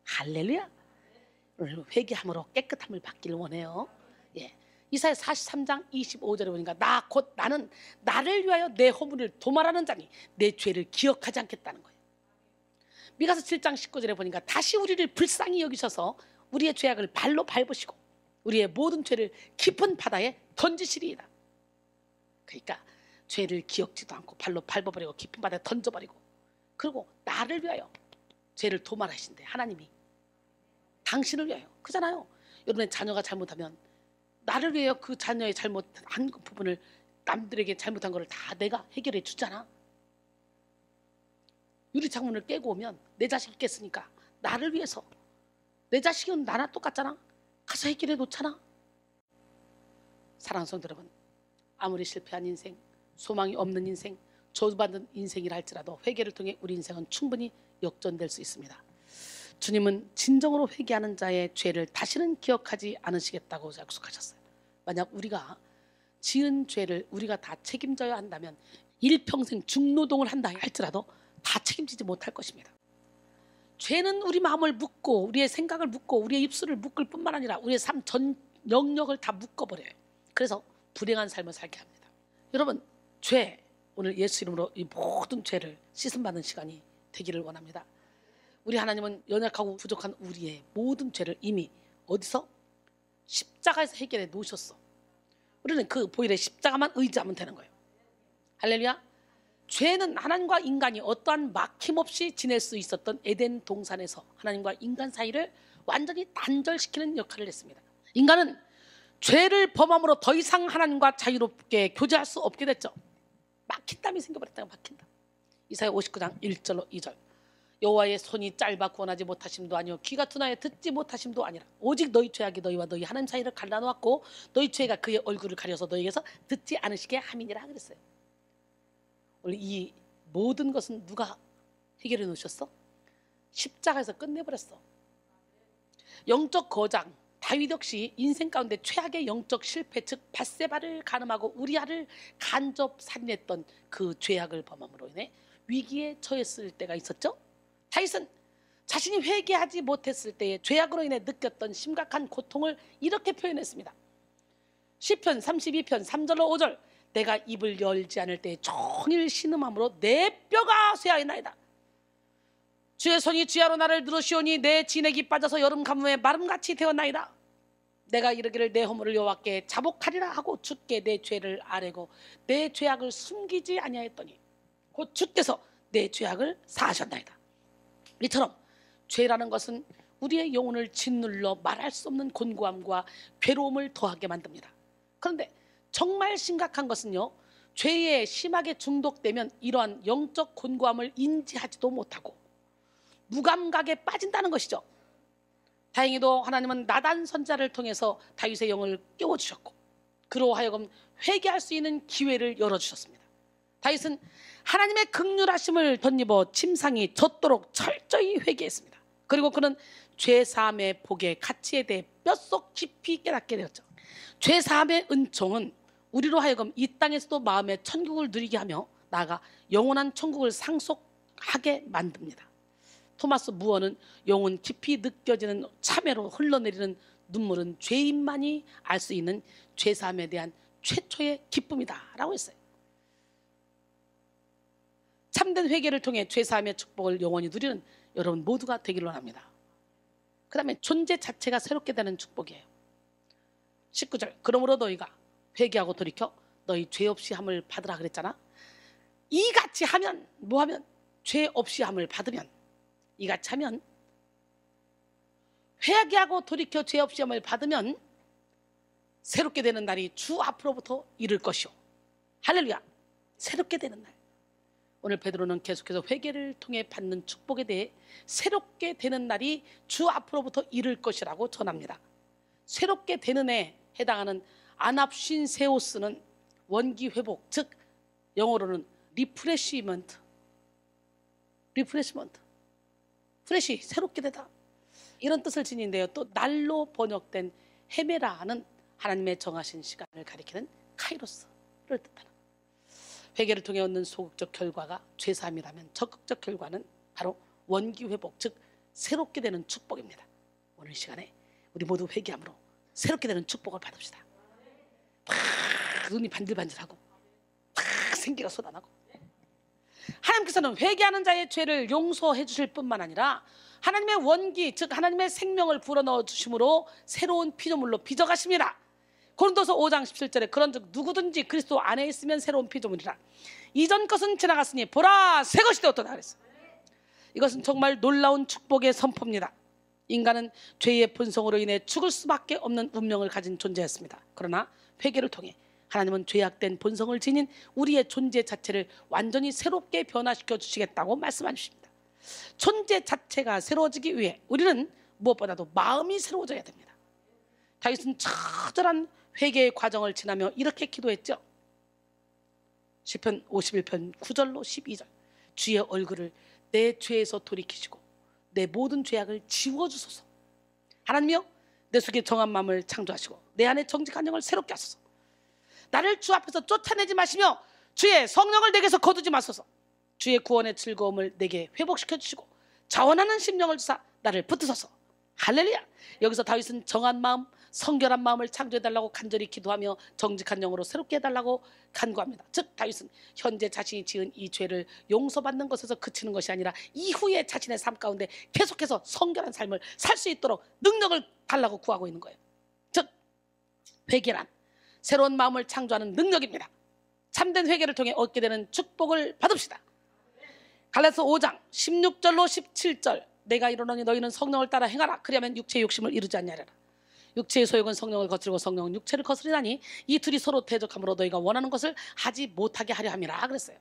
할렐루야. 오늘 회개함으로 깨끗함을 받기를 원해요. 예. 이사야 43장 25절에 보니까 나 곧 나는 나를 위하여 내 허물을 도말하는 자니 내 죄를 기억하지 않겠다는 거예요. 미가서 7장 19절에 보니까 다시 우리를 불쌍히 여기셔서 우리의 죄악을 발로 밟으시고 우리의 모든 죄를 깊은 바다에 던지시리이다. 그러니까 죄를 기억지도 않고 발로 밟아버리고 깊은 바다에 던져버리고, 그리고 나를 위하여 죄를 도말하신대. 하나님이 당신을 위하여. 그잖아요. 여러분의 자녀가 잘못하면 나를 위하여 그 자녀의 잘못한 그 부분을, 남들에게 잘못한 거를 다 내가 해결해 주잖아. 유리창문을 깨고 오면 내 자식이 깼으니까 나를 위해서, 내 자식은 나나 똑같잖아, 가서 해결해 놓잖아. 사랑하는 성도 여러분, 아무리 실패한 인생, 소망이 없는 인생, 저주받는 인생이라 할지라도 회개를 통해 우리 인생은 충분히 역전될 수 있습니다. 주님은 진정으로 회개하는 자의 죄를 다시는 기억하지 않으시겠다고 약속하셨어요. 만약 우리가 지은 죄를 우리가 다 책임져야 한다면 일평생 중노동을 한다 할지라도 다 책임지지 못할 것입니다. 죄는 우리 마음을 묶고 우리의 생각을 묶고 우리의 입술을 묶을 뿐만 아니라 우리의 삶 전 영역을 다 묶어버려요. 그래서 불행한 삶을 살게 합니다. 여러분, 죄, 오늘 예수 이름으로 이 모든 죄를 씻음받는 시간이 되기를 원합니다. 우리 하나님은 연약하고 부족한 우리의 모든 죄를 이미 어디서? 십자가에서 해결해 놓으셨어. 우리는 그 보혈의 십자가만 의지하면 되는 거예요. 할렐루야. 죄는 하나님과 인간이 어떠한 막힘없이 지낼 수 있었던 에덴 동산에서 하나님과 인간 사이를 완전히 단절시키는 역할을 했습니다. 인간은 죄를 범함으로 더 이상 하나님과 자유롭게 교제할 수 없게 됐죠. 막힌담이 생겨버렸다고. 막힌담. 이사야 59장 1절로 2절, 여호와의 손이 짧아 구원하지 못하심도 아니요 귀가 둔하여 듣지 못하심도 아니라 오직 너희 죄악이 너희와 너희 하나님 사이를 갈라놓았고 너희 죄가 그의 얼굴을 가려서 너희에게서 듣지 않으시게 함이니라 그랬어요. 원래 이 모든 것은 누가 해결해 놓으셨어? 십자가에서 끝내버렸어. 영적 거장 다윗 역시 인생 가운데 최악의 영적 실패, 즉 밧세바를 간음하고 우리아를 간접 살인했던 그 죄악을 범함으로 인해 위기에 처했을 때가 있었죠. 다윗은 자신이 회개하지 못했을 때의 죄악으로 인해 느꼈던 심각한 고통을 이렇게 표현했습니다. 시편 32편 3절로 5절, 내가 입을 열지 않을 때에 종일 신음함으로 내 뼈가 쇠하였나이다. 주의 손이 주야로 나를 들으시오니 내 진액이 빠져서 여름 가뭄에 마름같이 되었나이다. 내가 이르기를 내 허물을 여호와께 자복하리라 하고 주께 내 죄를 아뢰고 내 죄악을 숨기지 아니하였더니 곧 주께서 내 죄악을 사하셨나이다. 이처럼 죄라는 것은 우리의 영혼을 짓눌러 말할 수 없는 곤고함과 괴로움을 더하게 만듭니다. 그런데 정말 심각한 것은요, 죄에 심하게 중독되면 이러한 영적 곤고함을 인지하지도 못하고 무감각에 빠진다는 것이죠. 다행히도 하나님은 나단 선자를 통해서 다윗의 영을 깨워주셨고 그로 하여금 회개할 수 있는 기회를 열어주셨습니다. 다윗은 하나님의 긍휼하심을 덧입어 침상이 젖도록 철저히 회개했습니다. 그리고 그는 죄사함의 복의 가치에 대해 뼛속 깊이 깨닫게 되었죠. 죄사함의 은총은 우리로 하여금 이 땅에서도 마음의 천국을 누리게 하며 나아가 영원한 천국을 상속하게 만듭니다. 토마스 무어는 영혼 깊이 느껴지는 참회로 흘러내리는 눈물은 죄인만이 알 수 있는 죄사함에 대한 최초의 기쁨이다 라고 했어요. 참된 회개를 통해 죄사함의 축복을 영원히 누리는 여러분 모두가 되기를 원합니다. 그 다음에 존재 자체가 새롭게 되는 축복이에요. 19절 그러므로 너희가 회개하고 돌이켜 너희 죄 없이 함을 받으라 그랬잖아. 이같이 하면 뭐하면 죄 없이 함을 받으면 이같이 하면 회개하고 돌이켜 죄 없이 함을 받으면 새롭게 되는 날이 주 앞으로부터 이를 것이오. 할렐루야. 새롭게 되는 날. 오늘 베드로는 계속해서 회개를 통해 받는 축복에 대해 새롭게 되는 날이 주 앞으로부터 이를 것이라고 전합니다. 새롭게 되는 해에 해당하는 아납신세오스는 원기 회복, 즉 영어로는 리프레시먼트, 프레시, 새롭게 되다 이런 뜻을 지닌데요. 또 날로 번역된 헤메라는 하나님의 정하신 시간을 가리키는 카이로스를 뜻하는 회개를 통해 얻는 소극적 결과가 죄사함이라면 적극적 결과는 바로 원기 회복, 즉 새롭게 되는 축복입니다. 오늘 시간에 우리 모두 회개함으로 새롭게 되는 축복을 받읍시다. 막 눈이 반질반질하고 막 생기가 쏟아나고 하나님께서는 회개하는 자의 죄를 용서해 주실 뿐만 아니라 하나님의 원기, 즉 하나님의 생명을 불어넣어 주심으로 새로운 피조물로 빚어가십니다. 고린도서 5장 17절에 그런즉 누구든지 그리스도 안에 있으면 새로운 피조물이라. 이전 것은 지나갔으니 보라 새 것이 되었도다 그랬어요. 이것은 정말 놀라운 축복의 선포입니다. 인간은 죄의 본성으로 인해 죽을 수밖에 없는 운명을 가진 존재였습니다. 그러나 회개를 통해 하나님은 죄악된 본성을 지닌 우리의 존재 자체를 완전히 새롭게 변화시켜 주시겠다고 말씀하십니다. 존재 자체가 새로워지기 위해 우리는 무엇보다도 마음이 새로워져야 됩니다. 다윗은 처절한 회개의 과정을 지나며 이렇게 기도했죠. 시편 51편 9절로 12절 주의 얼굴을 내 죄에서 돌이키시고 내 모든 죄악을 지워주소서. 하나님이여 내 속에 정한 마음을 창조하시고 내 안에 정직한 영을 새롭게 하소서. 나를 주 앞에서 쫓아내지 마시며 주의 성령을 내게서 거두지 마소서. 주의 구원의 즐거움을 내게 회복시켜 주시고 자원하는 심령을 주사 나를 붙드소서. 할렐루야. 여기서 다윗은 정한 마음, 성결한 마음을 창조해달라고 간절히 기도하며 정직한 영으로 새롭게 해달라고 간구합니다. 즉 다윗은 현재 자신이 지은 이 죄를 용서받는 것에서 그치는 것이 아니라 이후에 자신의 삶 가운데 계속해서 성결한 삶을 살 수 있도록 능력을 달라고 구하고 있는 거예요. 즉 회개란 새로운 마음을 창조하는 능력입니다. 참된 회개를 통해 얻게 되는 축복을 받읍시다. 갈라디아서 5장 16절로 17절 내가 이르노니 너희는 성령을 따라 행하라. 그리하면 육체의 욕심을 이루지 않냐리라. 육체의 소욕은 성령을 거스르고 성령은 육체를 거스르나니 이 둘이 서로 대적함으로 너희가 원하는 것을 하지 못하게 하려 함이라 그랬어요.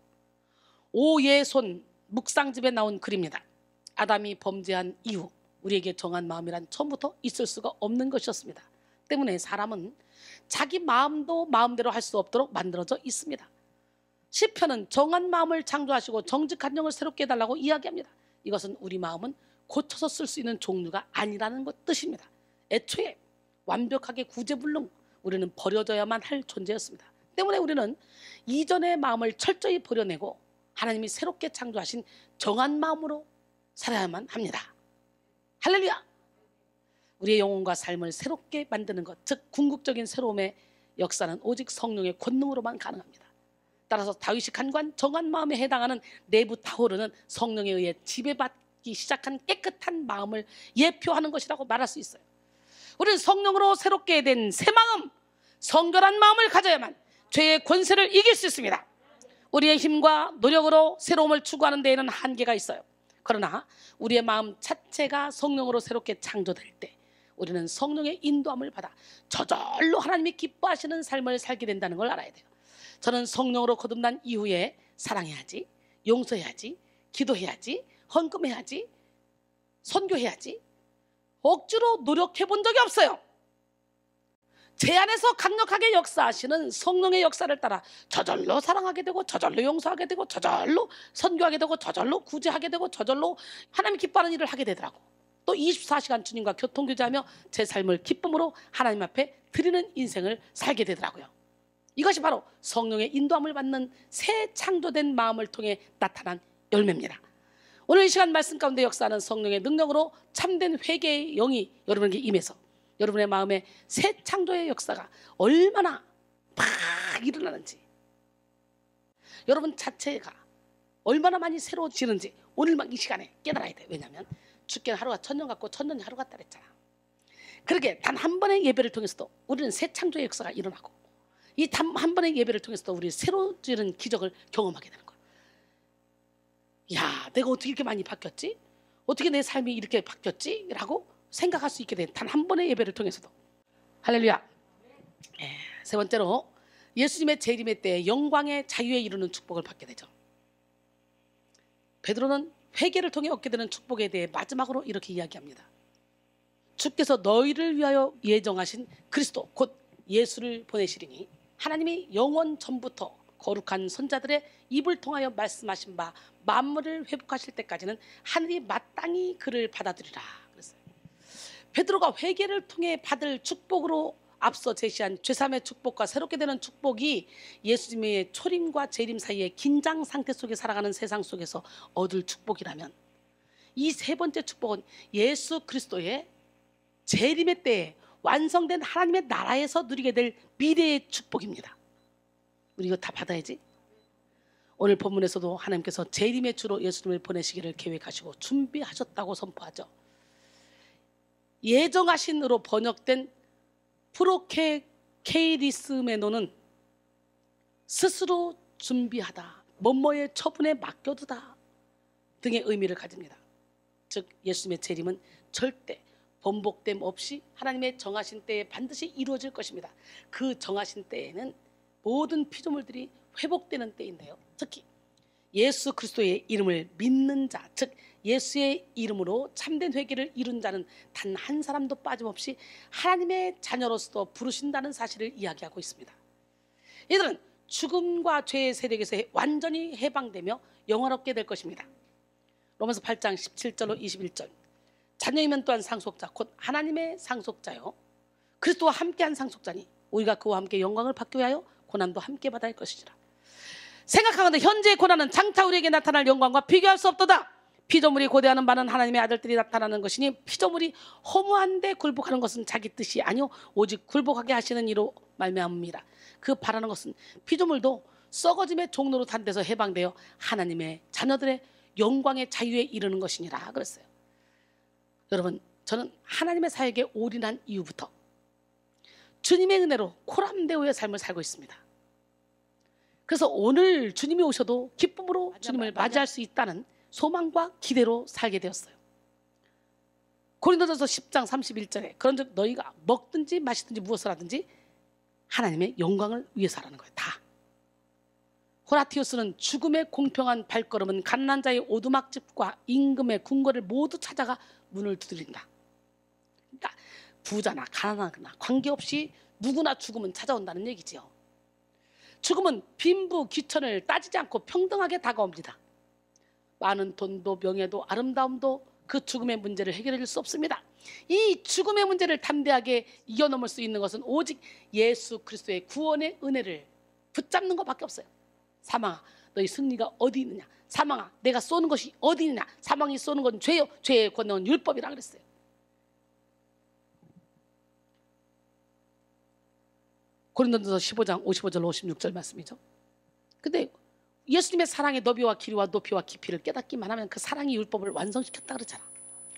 오예손 묵상집에 나온 글입니다. 아담이 범죄한 이후 우리에게 정한 마음이란 처음부터 있을 수가 없는 것이었습니다. 때문에 사람은 자기 마음도 마음대로 할 수 없도록 만들어져 있습니다. 시편은 정한 마음을 창조하시고 정직한 영을 새롭게 해달라고 이야기합니다. 이것은 우리 마음은 고쳐서 쓸 수 있는 종류가 아니라는 것 뜻입니다. 애초에 완벽하게 구제불능 우리는 버려져야만 할 존재였습니다. 때문에 우리는 이전의 마음을 철저히 버려내고 하나님이 새롭게 창조하신 정한 마음으로 살아야만 합니다. 할렐루야. 우리의 영혼과 삶을 새롭게 만드는 것, 즉 궁극적인 새로움의 역사는 오직 성령의 권능으로만 가능합니다. 따라서 다윗이 간구한 정한 마음에 해당하는 내부 타오르는 성령에 의해 지배받기 시작한 깨끗한 마음을 예표하는 것이라고 말할 수 있어요. 우리는 성령으로 새롭게 된 새 마음, 성결한 마음을 가져야만 죄의 권세를 이길 수 있습니다. 우리의 힘과 노력으로 새로움을 추구하는 데에는 한계가 있어요. 그러나 우리의 마음 자체가 성령으로 새롭게 창조될 때 우리는 성령의 인도함을 받아 저절로 하나님이 기뻐하시는 삶을 살게 된다는 걸 알아야 돼요. 저는 성령으로 거듭난 이후에 사랑해야지, 용서해야지, 기도해야지, 헌금해야지, 선교해야지 억지로 노력해 본 적이 없어요. 제 안에서 강력하게 역사하시는 성령의 역사를 따라 저절로 사랑하게 되고, 저절로 용서하게 되고, 저절로 선교하게 되고, 저절로 구제하게 되고, 저절로 하나님 기뻐하는 일을 하게 되더라고. 또 24시간 주님과 교통교제하며 제 삶을 기쁨으로 하나님 앞에 드리는 인생을 살게 되더라고요. 이것이 바로 성령의 인도함을 받는 새 창조된 마음을 통해 나타난 열매입니다. 오늘 이 시간 말씀 가운데 역사하는 성령의 능력으로 참된 회개의 영이 여러분에게 임해서 여러분의 마음에 새 창조의 역사가 얼마나 막 일어나는지, 여러분 자체가 얼마나 많이 새로워지는지 오늘 막 이 시간에 깨달아야 돼. 왜냐하면 주께는 하루가 천년 같고 천년이 하루 같다 그랬잖아. 그러게 단 한 번의 예배를 통해서도 우리는 새 창조의 역사가 일어나고, 이 단 한 번의 예배를 통해서도 우리 새로워지는 기적을 경험하게 되는 거야. 야, 내가 어떻게 이렇게 많이 바뀌었지? 어떻게 내 삶이 이렇게 바뀌었지? 라고 생각할 수 있게 된 단 한 번의 예배를 통해서도. 할렐루야. 세 번째로 예수님의 재림의 때에 영광의 자유에 이르는 축복을 받게 되죠. 베드로는 회개를 통해 얻게 되는 축복에 대해 마지막으로 이렇게 이야기합니다. 주께서 너희를 위하여 예정하신 그리스도 곧 예수를 보내시리니 하나님이 영원 전부터 거룩한 선자들의 입을 통하여 말씀하신 바 만물을 회복하실 때까지는 하늘이 마땅히 그를 받아들이라 그랬어요. 베드로가 회개를 통해 받을 축복으로 앞서 제시한 제3의 축복과 새롭게 되는 축복이 예수님의 초림과 재림 사이의 긴장 상태 속에 살아가는 세상 속에서 얻을 축복이라면, 이 세 번째 축복은 예수 그리스도의 재림의 때에 완성된 하나님의 나라에서 누리게 될 미래의 축복입니다. 우리 이거 다 받아야지. 오늘 본문에서도 하나님께서 재림의 주로 예수님을 보내시기를 계획하시고 준비하셨다고 선포하죠. 예정하신으로 번역된 프로케이리스메노는 스스로 준비하다, 뭐뭐의 처분에 맡겨두다 등의 의미를 가집니다. 즉 예수님의 재림은 절대 번복됨 없이 하나님의 정하신 때에 반드시 이루어질 것입니다. 그 정하신 때에는 모든 피조물들이 회복되는 때인데요, 특히 예수 그리스도의 이름을 믿는 자, 즉 예수의 이름으로 참된 회개를 이룬 자는 단 한 사람도 빠짐없이 하나님의 자녀로서 부르신다는 사실을 이야기하고 있습니다. 이들은 죽음과 죄의 세력에서 완전히 해방되며 영원롭게 될 것입니다. 로마서 8장 17절로 21절. 자녀이면 또한 상속자 곧 하나님의 상속자요 그리스도와 함께한 상속자니 우리가 그와 함께 영광을 받기 위하여 고난도 함께 받아야 할 것이지라. 생각하건대 현재의 고난은 장차 우리에게 나타날 영광과 비교할 수 없도다. 피조물이 고대하는 바는 하나님의 아들들이 나타나는 것이니 피조물이 허무한데 굴복하는 것은 자기 뜻이 아니요 오직 굴복하게 하시는 이로 말미암음이라. 그 바라는 것은 피조물도 썩어짐의 종로로 탄 데서 해방되어 하나님의 자녀들의 영광의 자유에 이르는 것이니라 그랬어요. 여러분, 저는 하나님의 사역에 올인한 이후부터 주님의 은혜로 코람데오의 삶을 살고 있습니다. 그래서 오늘 주님이 오셔도 기쁨으로 주님을 맞이할 수 있다는 소망과 기대로 살게 되었어요. 고린도전서 10장 31절에 그런즉 너희가 먹든지 마시든지 무엇을 하든지 하나님의 영광을 위해서 하라는 거예요. 다. 호라티우스는 죽음의 공평한 발걸음은 가난한 자의 오두막집과 임금의 궁궐을 모두 찾아가 문을 두드린다. 그러니까 부자나 가난하거나 관계없이 누구나 죽음은 찾아온다는 얘기지요. 죽음은 빈부 귀천을 따지지 않고 평등하게 다가옵니다. 많은 돈도 명예도 아름다움도 그 죽음의 문제를 해결해 줄 수 없습니다. 이 죽음의 문제를 담대하게 이겨넘을 수 있는 것은 오직 예수 그리스도의 구원의 은혜를 붙잡는 것밖에 없어요. 사망아 너희 승리가 어디 있느냐, 사망아 내가 쏘는 것이 어디 있느냐, 사망이 쏘는 건 죄요 죄의 권능은 율법이라 그랬어요. 고린도전서 15장 55절 56절 말씀이죠. 근데 예수님의 사랑의 너비와 길이와 높이와 깊이를 깨닫기만 하면 그 사랑의 율법을 완성시켰다 그러잖아.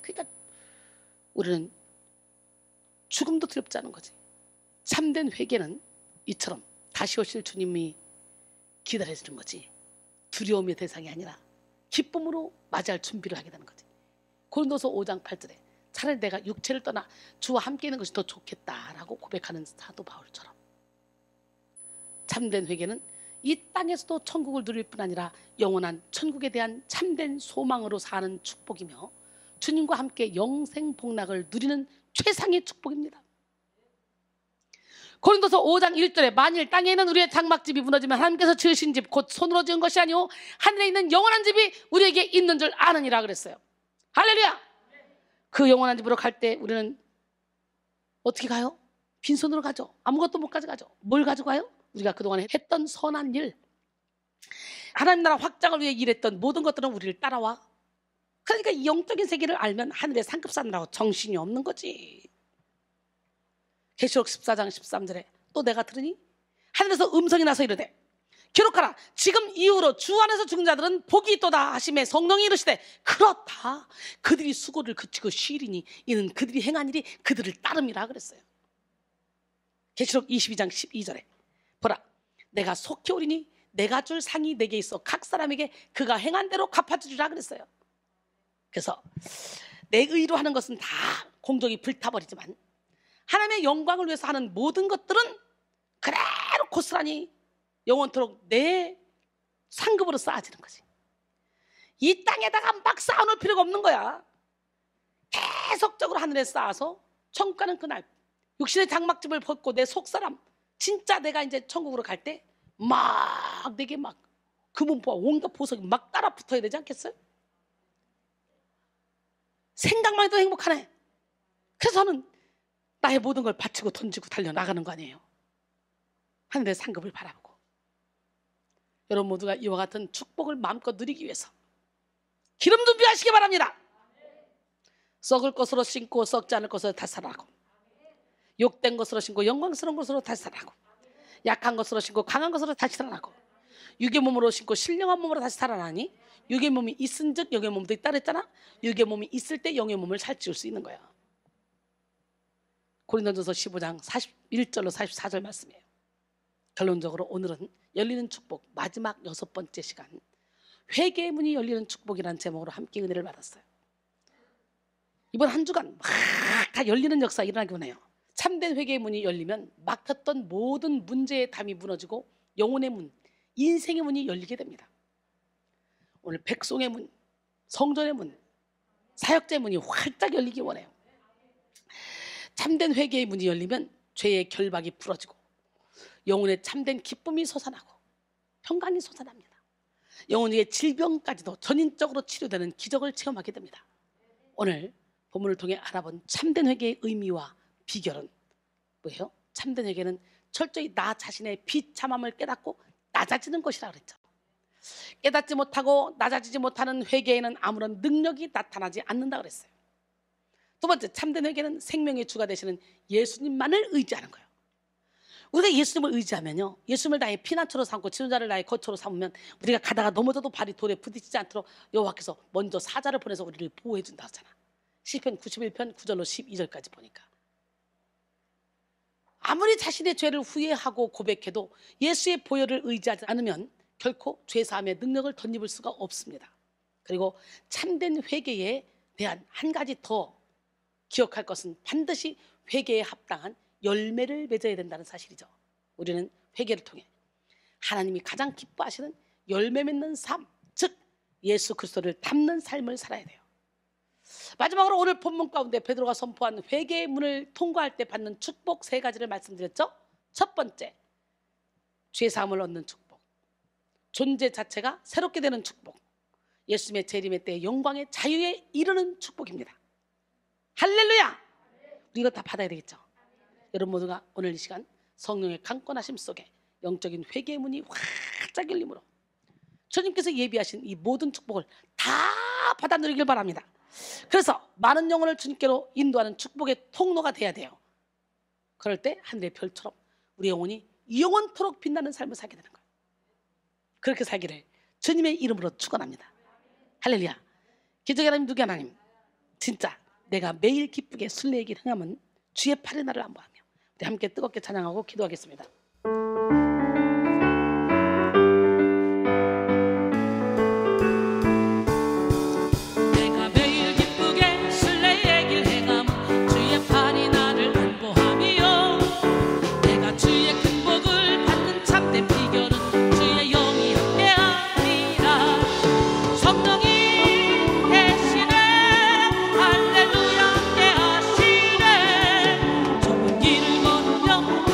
그러니까 우리는 죽음도 두렵지 않은 거지. 참된 회개는 이처럼 다시 오실 주님이 기다려주는 거지. 두려움의 대상이 아니라 기쁨으로 맞이할 준비를 하게 되는 거지. 고린도서 5장 8절에 차라리 내가 육체를 떠나 주와 함께 있는 것이 더 좋겠다라고 고백하는 사도 바울처럼 참된 회개는 이 땅에서도 천국을 누릴 뿐 아니라 영원한 천국에 대한 참된 소망으로 사는 축복이며 주님과 함께 영생 복락을 누리는 최상의 축복입니다. 고린도서 5장 1절에 만일 땅에 있는 우리의 장막집이 무너지면 하나님께서 지으신 집 곧 손으로 지은 것이 아니오 하늘에 있는 영원한 집이 우리에게 있는 줄 아느니라 그랬어요. 할렐루야. 그 영원한 집으로 갈 때 우리는 어떻게 가요? 빈손으로 가죠. 아무것도 못 가져가죠. 뭘 가져가요? 우리가 그동안 했던 선한 일, 하나님 나라 확장을 위해 일했던 모든 것들은 우리를 따라와. 그러니까 이 영적인 세계를 알면 하늘의 상급사느라고 정신이 없는 거지. 계시록 14장 13절에 또 내가 들으니 하늘에서 음성이 나서 이르되 기록하라. 지금 이후로 주 안에서 죽은 자들은 복이 있도다 하심에 성령이 이르시되 그렇다. 그들이 수고를 그치고 쉬리니 이는 그들이 행한 일이 그들을 따름이라 그랬어요. 계시록 22장 12절에 보라 내가 속히 오리니 내가 줄 상이 내게 있어 각 사람에게 그가 행한 대로 갚아주리라 그랬어요. 그래서 내 의로 하는 것은 다 공적이 불타버리지만 하나님의 영광을 위해서 하는 모든 것들은 그대로 고스란히 영원토록 내 상급으로 쌓아지는 거지. 이 땅에다가 막 쌓아놓을 필요가 없는 거야. 계속적으로 하늘에 쌓아서 천국 가는 그날 육신의 장막집을 벗고 내 속사람 진짜 내가 이제 천국으로 갈 때 막 내게 막 금은보와 온갖 보석이 막 따라 붙어야 되지 않겠어요? 생각만 해도 행복하네. 그래서 저는 나의 모든 걸 바치고 던지고 달려나가는 거 아니에요. 하늘의 상급을 바라보고. 여러분 모두가 이와 같은 축복을 마음껏 누리기 위해서 기름 준비하시기 바랍니다. 썩을 것으로 신고 썩지 않을 것으로 다시 살아나고, 욕된 것으로 신고 영광스러운 것으로 다시 살아나고, 약한 것으로 신고 강한 것으로 다시 살아나고, 육의 몸으로 신고 신령한 몸으로 다시 살아나니 육의 몸이 있은즉 영의 몸도 있다 그랬잖아. 육의 몸이 있을 때 영의 몸을 살찌울 수 있는 거야. 고린도전서 15장 41절로 44절 말씀이에요. 결론적으로 오늘은 열리는 축복 마지막 6번째 시간 회개의 문이 열리는 축복이라는 제목으로 함께 은혜를 받았어요. 이번 한 주간 막 다 열리는 역사 일어나기 원해요. 참된 회개의 문이 열리면 막혔던 모든 문제의 담이 무너지고 영혼의 문, 인생의 문이 열리게 됩니다. 오늘 백송의 문, 성전의 문, 사역자의 문이 활짝 열리기 원해요. 참된 회개의 문이 열리면 죄의 결박이 풀어지고 영혼의 참된 기쁨이 솟아나고 평강이 솟아납니다. 영혼의 질병까지도 전인적으로 치료되는 기적을 체험하게 됩니다. 오늘 본문을 통해 알아본 참된 회개의 의미와 비결은 뭐예요? 참된 회개는 철저히 나 자신의 비참함을 깨닫고 낮아지는 것이라 그랬죠. 깨닫지 못하고 낮아지지 못하는 회개에는 아무런 능력이 나타나지 않는다 그랬어요. 두 번째, 참된 회개는 생명의 주가 되시는 예수님만을 의지하는 거예요. 우리가 예수님을 의지하면요, 예수님을 나의 피난처로 삼고 지존자를 나의 거처로 삼으면 우리가 가다가 넘어져도 발이 돌에 부딪히지 않도록 여호와께서 먼저 사자를 보내서 우리를 보호해 준다 하잖아. 시편 91편 9절로 12절까지 보니까 아무리 자신의 죄를 후회하고 고백해도 예수의 보혈을 의지하지 않으면 결코 죄사함의 능력을 덧입을 수가 없습니다. 그리고 참된 회개에 대한 한 가지 더 기억할 것은 반드시 회개에 합당한 열매를 맺어야 된다는 사실이죠. 우리는 회개를 통해 하나님이 가장 기뻐하시는 열매 맺는 삶, 즉 예수 그리스도를 닮는 삶을 살아야 돼요. 마지막으로 오늘 본문 가운데 베드로가 선포한 회개의 문을 통과할 때 받는 축복 3가지를 말씀드렸죠. 첫 번째, 죄사함을 얻는 축복, 존재 자체가 새롭게 되는 축복, 예수님의 재림의 때 영광의 자유에 이르는 축복입니다. 할렐루야! 우리 이거 다 받아야 되겠죠. 여러분 모두가 오늘 이 시간 성령의 강권하심 속에 영적인 회개의 문이 활짝 열림으로 주님께서 예비하신 이 모든 축복을 다 받아 누리길 바랍니다. 그래서 많은 영혼을 주님께로 인도하는 축복의 통로가 돼야 돼요. 그럴 때 하늘의 별처럼 우리 영혼이 영원토록 빛나는 삶을 살게 되는 거예요. 그렇게 살기를 주님의 이름으로 축원합니다. 할렐루야. 기적의 하나님, 누구 하나님, 진짜 내가 매일 기쁘게 순례의 길 행함은 주의 팔의 날을 안보하며 우리 함께 뜨겁게 찬양하고 기도하겠습니다. 함께 하시네. 좁은 길을 걸으며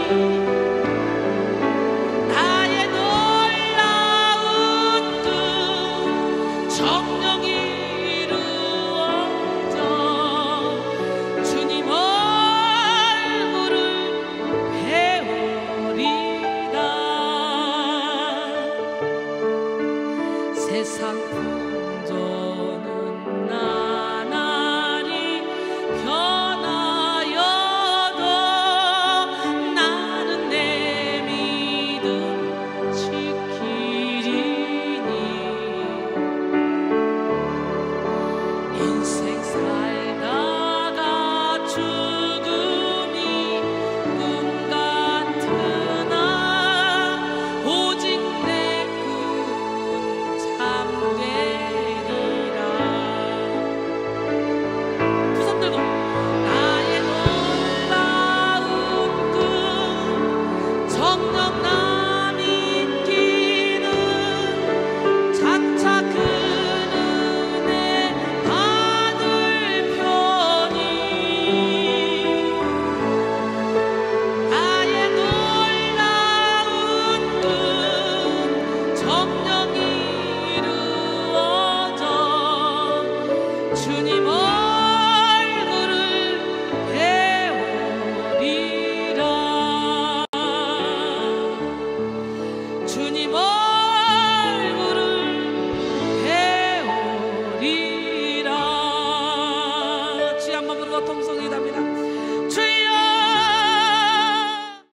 주옵소서.